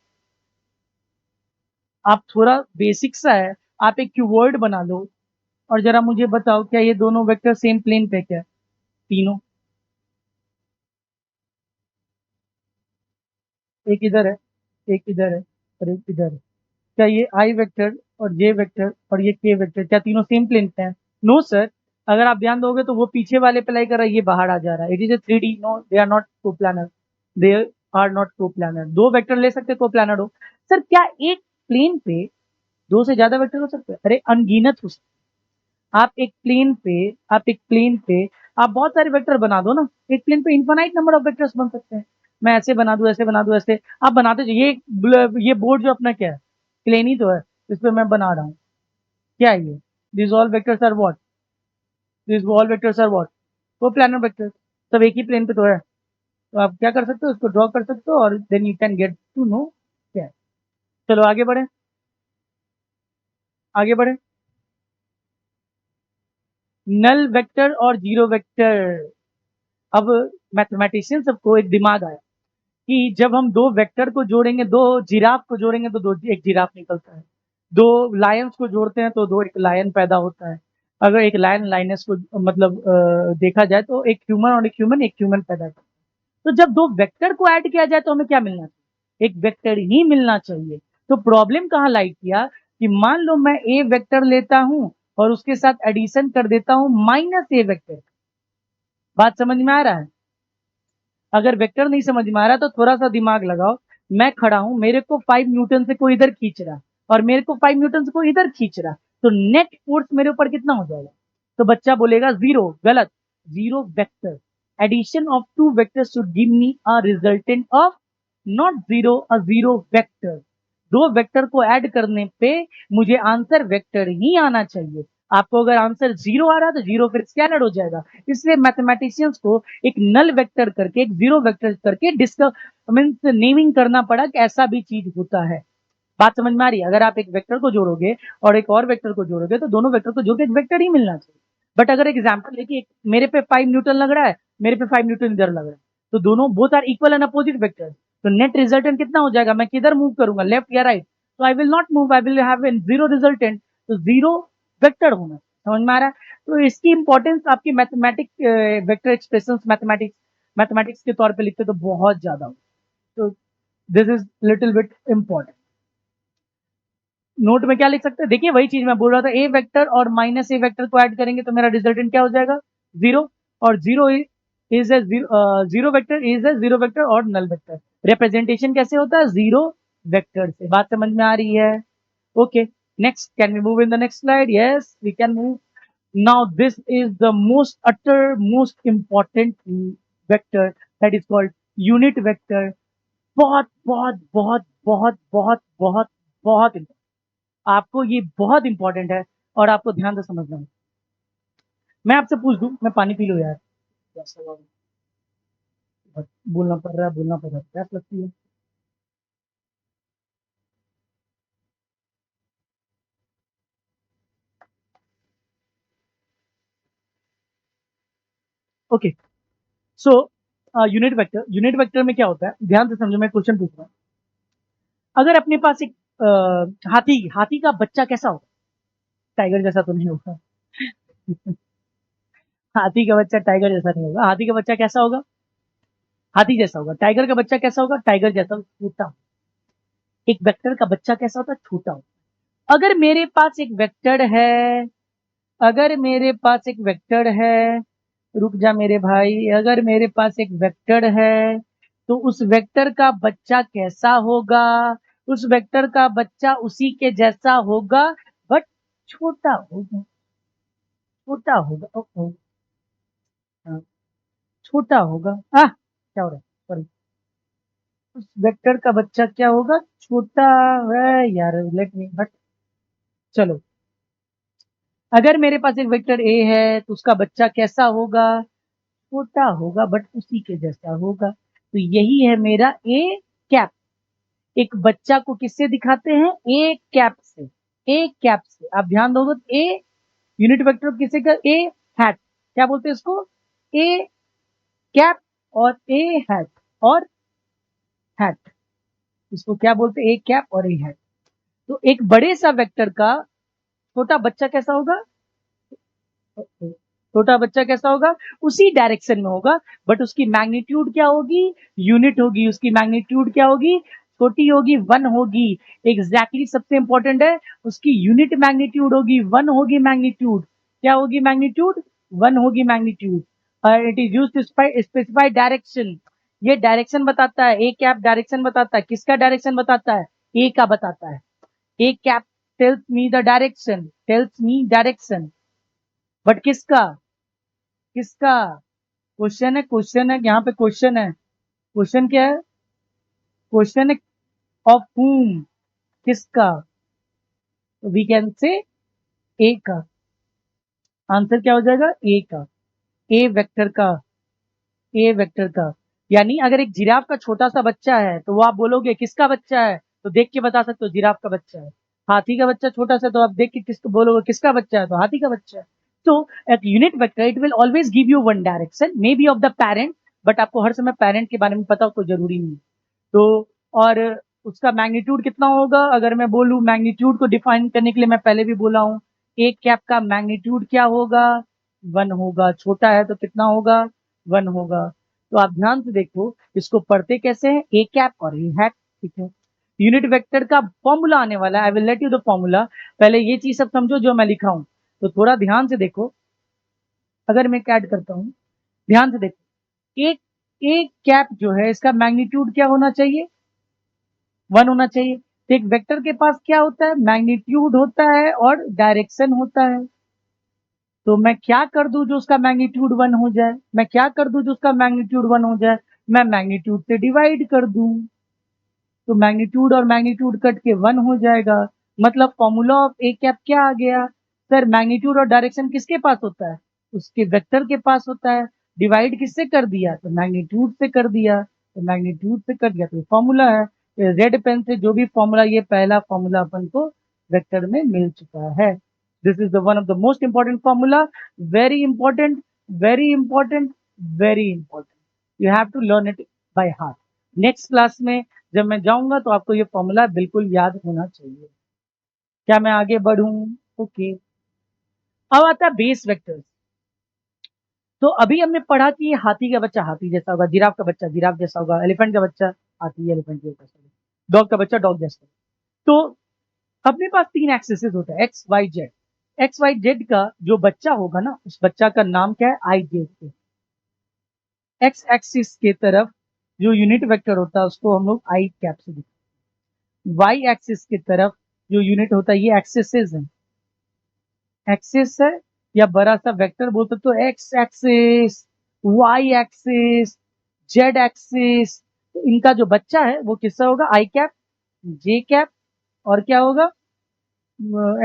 आप थोड़ा बेसिक सा है, आप एक क्यूबॉइड बना लो और जरा मुझे बताओ क्या ये दोनों वेक्टर सेम प्लेन पे क्या? तीनों, एक इधर है, एक इधर है और एक इधर है। क्या ये आई वेक्टर और जे वेक्टर और ये के वेक्टर क्या तीनों सेम प्लेन पे हैं? No sir. अगर आप ध्यान दोगे तो वो पीछे वाले पे लाई कर रहा है, ये बाहर आ जा रहा है। It is a 3D, no they are not coplanar, they are not coplanar. दो वेक्टर ले सकते कोप्लानर हो। सर क्या एक प्लेन पे दो से ज्यादा वेक्टर हो सकते हैं? अरे अनगिनत हो सकते हैं। आप एक प्लेन पे आप बहुत सारे वेक्टर बना दो ना, एक प्लेन पे इनफाइनाइट नंबर ऑफ वेक्टर्स बन सकते हैं। मैं ऐसे बना दूं, ऐसे बना दूं, ऐसे आप बनाते जाइए। ये बोर्ड जो अपना क्या है, प्लेन ही तो है, इस पे मैं बना रहा हूँ। क्या है ये? This all vectors are what? This all vectors are what? वो प्लानर वेक्टर। सब एक ही प्लेन पे तो है। तो आप क्या कर सकते हो, उसको ड्रॉ कर सकते हो और then you can get to know क्या है। चलो आगे बढ़े, आगे बढ़े। नल वेक्टर और जीरो वेक्टर। अब मैथमेटिशियन सबको एक दिमाग आया कि जब हम दो वेक्टर को जोड़ेंगे, दो जिराफ को जोड़ेंगे तो दो एक जिराफ निकलता है। दो लायंस को जोड़ते हैं तो दो एक लायन पैदा होता है। अगर एक लायन लाइनस को मतलब देखा जाए तो एक ह्यूमन और एक ह्यूमन पैदा होता है। तो जब दो वेक्टर को ऐड किया जाए तो हमें क्या मिलना चाहिए? एक वेक्टर ही मिलना चाहिए। तो प्रॉब्लम कहाँ लाई किया कि मान लो मैं ए वेक्टर लेता हूं और उसके साथ एडिशन कर देता हूं माइनस ए वेक्टर। बात समझ में आ रहा है? अगर वेक्टर नहीं समझ में आ रहा तो थोड़ा सा दिमाग लगाओ। मैं खड़ा हूं, मेरे को 5 न्यूटन से कोई इधर खींच रहा और मेरे को 5 न्यूटन से कोई इधर खींच रहा, तो नेट फोर्स मेरे ऊपर कितना हो जाएगा? तो बच्चा बोलेगा जीरो। गलत। Zero vector. Addition of two vector should give me a resultant of not zero, a zero vector. दो वेक्टर को ऐड करने पे मुझे आंसर वेक्टर ही आना चाहिए। आपको अगर आंसर जीरो आ रहा है तो जीरो फिर स्कैनर्ड हो जाएगा। इसलिए मैथमेटिशियंस को एक नल वेक्टर करके एक जीरो वेक्टर करके डिस्कस मीन्स नेमिंग करना पड़ा कि ऐसा भी चीज होता है। बात समझ में आ रही है? अगर आप एक वेक्टर को जोड़ोगे और एक और वेक्टर को जोड़ोगे तो दोनों वेक्टर को जोड़ के एक वेक्टर ही मिलना चाहिए। बट अगर एग्जाम्पल है कि मेरे पे 5 न्यूटन लग रहा है, मेरे पे 5 न्यूटन इधर लग रहा है, तो दोनों both are equal and opposite vector, तो नेट रिजल्टेंट कितना हो जाएगा? मैं किधर मूव करूंगा, लेफ्ट या राइट? तो I will not move, I will have zero resultant. तो जीरो वेक्टर होना। समझ में आ रहा है? तो इसकी इंपॉर्टेंस आपकी मैथमेटिक्स वेक्टर एक्सप्रेशन मैथमेटिक्स के तौर पे लिखते तो बहुत ज्यादा हो। तो this is little bit important. Note में क्या लिख सकते हैं? देखिए वही चीज मैं बोल रहा था, ए वेक्टर और माइनस ए वेक्टर को ऐड करेंगे तो मेरा रिजल्टेंट क्या हो जाएगा? जीरो। और zero is a zero vector is a zero vector और नल वेक्टर। रिप्रेजेंटेशन कैसे होता है? जीरो वेक्टर से। बात समझ में आ रही है? Okay, next can we move in the next slide? Yes we can move. Now this is the most utter most important vector, that is called unit vector. बहुत बहुत बहुत बहुत बहुत बहुत बहुत आपको ये बहुत इंपॉर्टेंट है और आपको ध्यान से समझना है। मैं आपसे पूछ दूं, मैं पानी पी लो यार, बोलना पड़ रहा है, बोलना पड़ रहा है, प्यास लगती है। ओके, सो यूनिट वेक्टर में क्या होता है, ध्यान से समझो, मैं क्वेश्चन पूछ रहा हूँ। अगर अपने पास एक हाथी हाथी का बच्चा कैसा होगा? टाइगर जैसा तो नहीं होगा। हाथी का बच्चा टाइगर जैसा नहीं होगा। हाथी का बच्चा कैसा होगा? हाथी जैसा होगा। टाइगर का बच्चा कैसा होगा? टाइगर जैसा छोटा। एक वेक्टर का बच्चा कैसा होता है? छोटा होता। अगर मेरे पास एक वेक्टर है, अगर मेरे पास एक वेक्टर है, रुक जा मेरे भाई, अगर मेरे पास एक वेक्टर है तो उस वेक्टर का बच्चा कैसा होगा? उस वेक्टर का बच्चा उसी के जैसा होगा, बट छोटा होगा। छोटा होगा। ओ, हाँ, छोटा होगा। क्या हो रहा है? सॉरी। उस वेक्टर का बच्चा क्या होगा? छोटा है यार, लेट मी बट चलो। अगर मेरे पास एक वेक्टर ए है तो उसका बच्चा कैसा होगा? छोटा होगा बट उसी के जैसा होगा। तो यही है मेरा ए कैप। एक बच्चा को किससे दिखाते हैं? ए कैप से। ए कैप से आप ध्यान दोगे तो ए यूनिट वेक्टर किसे का? ए हैट। क्या बोलते हैं इसको? ए कैप और ए हैट और हैट। इसको क्या बोलते हैं? ए कैप और ए हैट। तो एक बड़े सा वेक्टर का छोटा बच्चा कैसा होगा? छोटा बच्चा कैसा होगा? उसी डायरेक्शन में होगा, बट उसकी मैग्नीट्यूड क्या होगी? यूनिट होगी। उसकी मैग्नीट्यूड क्या होगी? छोटी होगी, 1 होगी। एग्जैक्टली सबसे इंपॉर्टेंट है, उसकी यूनिट मैग्नीट्यूड होगी 1 होगी। मैग्नीट्यूड क्या होगी? मैग्नीट्यूड 1 होगी। Magnitude it is used to specify direction. ये डायरेक्शन बताता है। ए कैप डायरेक्शन बताता है। किसका डायरेक्शन बताता है? ए का बताता है। A cap tells me the direction, tells me direction, but किसका? किसका? क्वेश्चन है, क्वेश्चन है, यहाँ पे क्वेश्चन है। क्वेश्चन क्या है? क्वेश्चन है ऑफ whom, किसका? वी कैन से ए का। आंसर क्या हो जाएगा? ए का। ए वेक्टर का। ए वेक्टर का। यानी अगर एक जिराफ का छोटा सा बच्चा है तो वो आप बोलोगे किसका बच्चा है, तो देख के बता सकते हो जिराफ का बच्चा है। हाथी का बच्चा छोटा सा, तो आप देख के किसको बोलोगे किसका बच्चा है, तो हाथी का बच्चा है। तो एक unit vector it will always give you one direction, may be of the parent, but आपको हर समय पेरेंट के बारे में पता हो कोई जरूरी नहीं। तो और उसका मैग्नीट्यूड कितना होगा? अगर मैं बोलूं मैग्नीट्यूड को डिफाइन करने के लिए, मैं पहले भी बोला हूं, एक कैप का मैग्नीट्यूड क्या होगा? 1 होगा। छोटा है तो कितना होगा? 1 होगा। तो आप ध्यान से देखो इसको पढ़ते कैसे हैं? ए कैप और ए हैट। ठीक है। यूनिट वेक्टर का फॉर्मूला आने वाला है। I will let you the formula. पहले ये चीज सब समझो जो मैं लिखा हूं, तो थोड़ा ध्यान से देखो। अगर मैं ऐड करता हूं, ध्यान से देखो, एक एक कैप जो है इसका मैग्नीट्यूड क्या होना चाहिए? 1 होना चाहिए। तो एक वेक्टर के पास क्या होता है? मैग्नीट्यूड होता है और डायरेक्शन होता है। तो मैं क्या कर दूं जो उसका मैग्नीट्यूड 1 हो जाए? मैं क्या कर दूं जो उसका मैग्नीट्यूड 1 हो जाए? मैं मैग्नीट्यूड से डिवाइड कर दूं, तो मैग्नीट्यूड और मैग्नीट्यूड कट के 1 हो जाएगा। मतलब फॉर्मूला ऑफ ए कैप क्या आ गया? सर मैग्नीट्यूड और डायरेक्शन किसके पास होता है? उसके वेक्टर के पास होता है। डिवाइड किससे कर दिया? तो मैग्नीट्यूड से कर दिया। तो मैग्नीट्यूड से कर दिया तो फॉर्मूला है। रेड पेन से जो भी फॉर्मूला, ये पहला फॉर्मूला अपन को वेक्टर में मिल चुका है। This is the one of the most important formula. Very important, very important, very important. You have to learn it by heart. Next class में जब मैं जाऊंगा तो आपको ये फॉर्मूला बिल्कुल याद होना चाहिए। क्या मैं आगे बढ़ूं? ओके। अब आता है बेस वेक्टर्स। तो अभी हमने पढ़ा कि हाथी का बच्चा हाथी जैसा होगा, जिराफ का बच्चा जिराफ जैसा होगा, एलिफेंट का बच्चा हाथी एलिफेंट जैसा होगा, डॉग का बच्चा डॉग जैसा होगा। तो अपने पास 3 एक्सिस होता है, X Y Z. X Y Z का जो बच्चा होगा ना, उस बच्चा का नाम क्या है? I Z. एक्स एक्सिस के तरफ जो यूनिट वेक्टर होता है उसको हम लोग आई कैप से दिखाते हैं। वाई एक्सिस की तरफ जो यूनिट होता है, ये एक्सिसेस है, एक्सिस है, या बड़ा सा वेक्टर बोल सकते हो, X axis, Y axis, Z axis. तो इनका जो बच्चा है वो किसका होगा? आई कैप, जे कैप, और क्या होगा?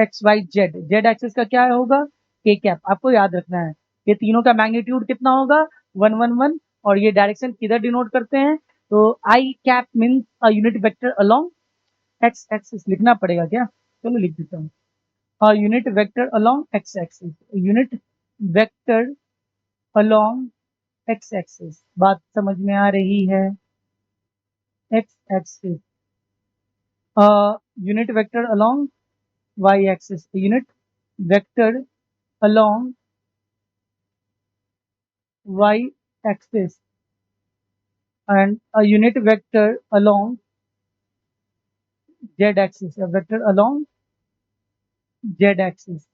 X Y Z. Z axis का क्या होगा? के कैप। आपको याद रखना है ये तीनों का मैग्नीट्यूड कितना होगा? 1 1 1। और ये डायरेक्शन किधर डिनोट करते हैं? तो i cap means a unit vector along x axis. लिखना पड़ेगा क्या? चलो लिख देता हूँ। Unit vector along x axis, unit vector along x axis. बात समझ में आ रही है? X axis, unit vector along y axis, unit vector along y axis. and a unit vector along z axis, a vector along z axis.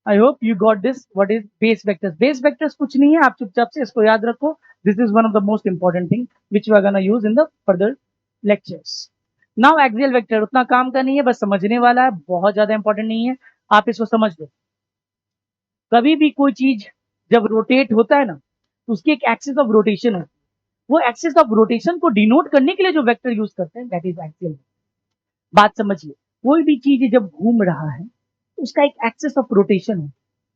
I hope you got this. What is base vectors? Base vectors कुछ नहीं है, आप चुपचाप से इसको याद रखो. This is one of the most important thing which we are gonna use in the further lectures. Now axial vector उतना काम का नहीं है, बस समझने वाला है, बहुत ज्यादा इंपॉर्टेंट नहीं है, आप इसको समझ लो. कभी भी कोई चीज जब रोटेट होता है ना, तो उसकी एक एक्सिस ऑफ रोटेशन होती है. वो एक्सिस ऑफ रोटेशन को डिनोट करने के लिए जो वेक्टर यूज करते हैं, दैट इज एक्सियल. बात समझिए, कोई भी चीज जब घूम रहा है, उसका एक एक्सिस ऑफ रोटेशन है.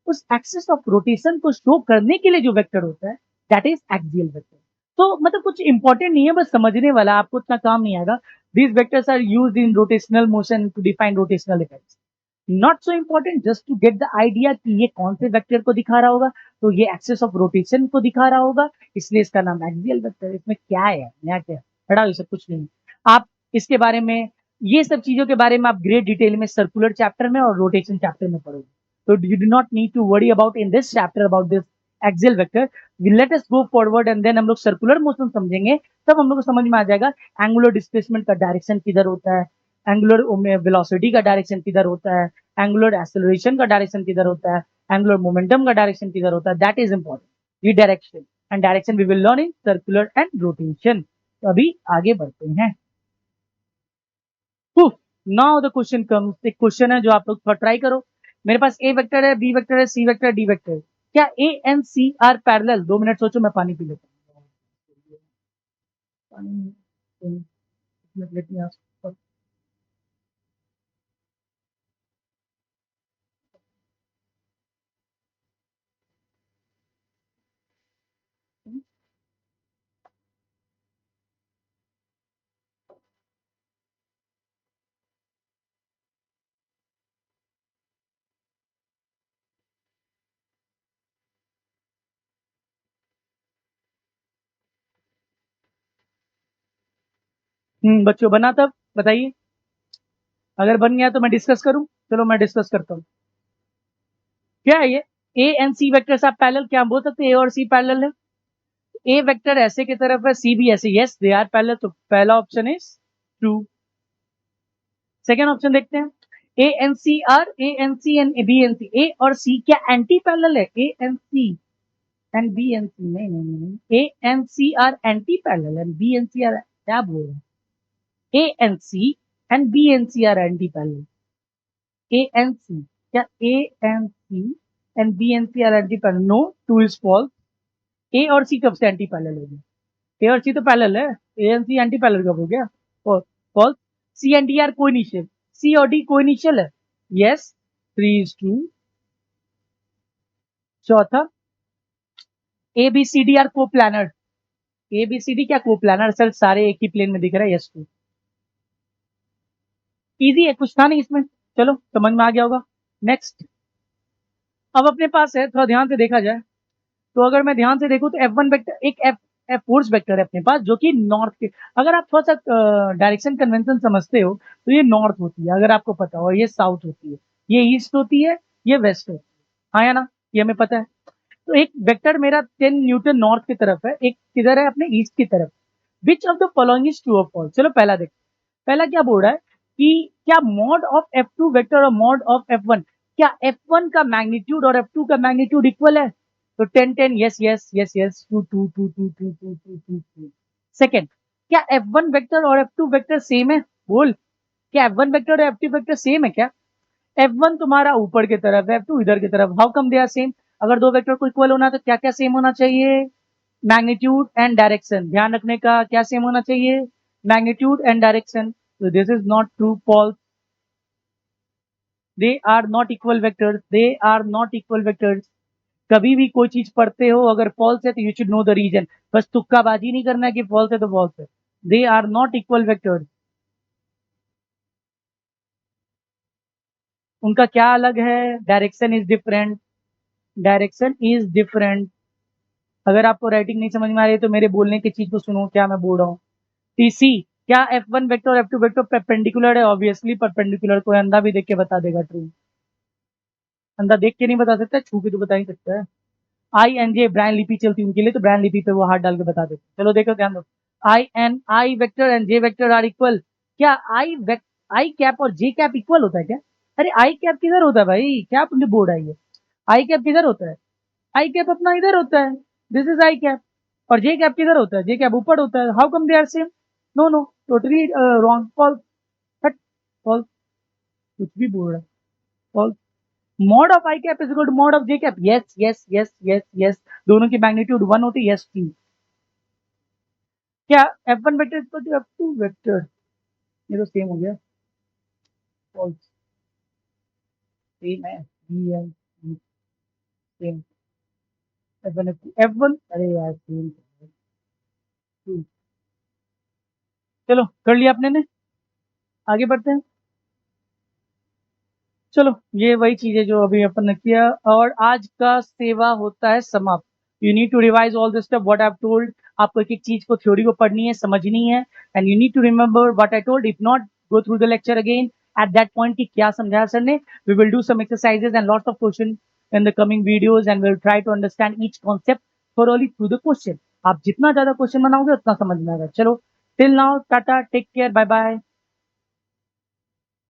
उस एक्सिस ऑफ रोटेशन को शो करने के लिए जो वेक्टर होता है, दैट इज एक्सियल वेक्टर. तो मतलब कुछ इंपॉर्टेंट नहीं है, बस समझने वाला, आपको उतना काम नहीं आएगा. These vectors are used in rotational motion to define rotational effects. Not so important, just to get the idea कि ये कौन से वेक्टर को दिखा रहा होगा. तो ये एक्सिस ऑफ रोटेशन को दिखा रहा होगा, इसलिए इसका नाम एक्सियल वेक्टर. इसमें क्या है नया, क्या बड़ा, ये सब कुछ नहीं. आप इसके बारे में, ये सब चीजों के बारे में आप ग्रेट डिटेल में सर्कुलर चैप्टर में और रोटेशन चैप्टर में पढ़ोगे. So you do not need to worry about in this chapter about this axial vector. Let us go forward and then हम लोग सर्कुलर मोशन समझेंगे, तब हम लोग को समझ में आ जाएगा एंगुलर डिस्प्लेसमेंट का डायरेक्शन किधर होता है, एंगुलर वेलोसिटी का डायरेक्शन किधर होता है, एंगुलर एक्सेलरेशन का डायरेक्शन किधर होता है, एंगुलर मोमेंटम का डायरेक्शन किधर होता है. दैट इज इंपॉर्टेंट, ये direction. And direction we will learn in circular and rotation. तो अभी आगे बढ़ते हैं. Now the question comes. एक क्वेश्चन है जो आप लोग थोड़ा ट्राई करो. मेरे पास ए वेक्टर है, बी वेक्टर है, सी वेक्टर है, डी वेक्टर है. क्या A and C are parallel? 2 minute सोचो, मैं पानी पी लेता हूँ. Let me ask. बच्चों बना तब बताइए. अगर बन गया तो मैं डिस्कस करूं. चलो मैं डिस्कस करता हूँ. क्या है ये? ए एंड सी वेक्टर आप पैरेलल, क्या हम बोल सकते हैं ए और सी पैरेलल है? ए वेक्टर ऐसे की तरफ है, सी भी ऐसे. Yes they are parallel. तो पहला option is true. Second option देखते हैं. A and C are, A and C and B and C. A और सी क्या एंटी पैरेलल है? A and C and B and C? नहीं नहीं नहीं. A and C are anti parallel and B and C are, क्या बोल रहे हैं? A and C and B and C are anti parallel. A and C, क्या A and C and B and C are anti parallel? No, two is false. A और सी कब से एंटी पैरेलल हो गया? ए और सी तो पैरेलल है. A and C anti parallel कब हो गया? False. C and D are coinitial. C और डी कोइनिशियल है. Yes, 3 is 2. चौथा, A B C D are coplanar. A B C D क्या को प्लानर? सर सारे एक ही प्लेन में दिख रहा है. यस, 2. इजी है, कुछ था नहीं इसमें. चलो समझ में आ गया होगा. नेक्स्ट, अब अपने पास है, थोड़ा ध्यान से देखा जाए तो अगर मैं ध्यान से देखूं तो F1 वेक्टर, एक एफ फोर्स वेक्टर है अपने पास जो कि नॉर्थ के. अगर आप थोड़ा सा डायरेक्शन कन्वेंशन समझते हो तो ये नॉर्थ होती है, अगर आपको पता हो. ये साउथ होती है, ये ईस्ट होती है, ये वेस्ट होती है. हाँ या ना, ये हमें पता है. तो एक वेक्टर मेरा 10 न्यूटन नॉर्थ की तरफ है, एक किधर है? अपने ईस्ट की तरफ. विच of the following is true और फॉल्स? चलो पहला देखो. पहला क्या बोल रहा है कि क्या मॉड ऑफ F2 वेक्टर और मॉड ऑफ F1, क्या F1 का मैग्नीट्यूड और F2 का मैग्नीट्यूड इक्वल है? तो 10 10. Yes yes yes yes. 2 2 2 2 2 2 2 2 2. Second, क्या F1 वेक्टर और F2 वेक्टर सेम है? बोल, क्या F1 वेक्टर और F2 वेक्टर सेम है क्या? F1 तुम्हारा ऊपर की तरफ है, F2 इधर की तरफ. How come they are same? अगर दो वेक्टर को इक्वल होना तो क्या क्या सेम होना चाहिए? Magnitude and direction. ध्यान रखने का, क्या सेम होना चाहिए? Magnitude and direction. So this is not true, false. They are not equal vectors. They are not equal vectors. कभी भी कोई चीज पढ़ते हो अगर फॉल्स है तो you should know the reason. बस तुक्काबाजी नहीं करना कि फॉल्स है तो फॉल्स है. They are not equal vectors. उनका क्या अलग है? Direction is different. Direction is different. अगर आपको राइटिंग नहीं समझ में आ रही है तो मेरे बोलने की चीज को सुनो, क्या मैं बोल रहा हूँ. टीसी, क्या F1 वेक्टर और F2 वेक्टर परपेंडिकुलर है? Obviously perpendicular. कोई अंधा भी देख के बता देगा ट्रू. अंधा देख के नहीं बता सकता, छू के तो बता ही सकता है. आई एन जे ब्रायन लिपि चलती उनके लिए, तो ब्रायन लिपि पे वो हाथ डाल के बता देते। चलो देखो ध्यान दो, i vector and j vector are equal. क्या आई कैप और जे कैप इक्वल होता है क्या? अरे आई कैप किधर होता है भाई, क्या अपने बोर्ड आई है? आई कैप किधर होता है? आई कैप अपना इधर होता है, दिस इज आई कैप। और जे कैप किधर होता है? जे कैप ऊपर होता है। How come they are same? No no, totally wrong, false, हट, फॉल्स, कुछ भी बोल रहा है, false. Mod of I cap is equal to mod of J cap, yes yes yes yes yes, दोनों की मैग्नीट्यूड 1 होती है, यस 2। क्या F1 vector equal to F2 vector? ये तो सेम हो गया, फॉल्स, सेम है, B M same, F1 F2 F1, अरे यार सेम, चलो कर लिया आपने ने, आगे बढ़ते हैं। चलो ये वही चीज है जो अभी अपन ने किया, और आज का सेवा होता है समाप्त। You need to revise all the stuff what I have told. आपको एक एक चीज को, थ्योरी को पढ़नी है, समझनी है, and you need to remember what I told. If not, go through the lecture again at that point कि क्या समझाया सर ने। We will do some exercises and lots of question in the coming videos, and will try to understand each concept thoroughly through the question. आप जितना ज्यादा क्वेश्चन बनाओगे उतना समझ में आएगा। चलो, till now, tata, take care, bye bye.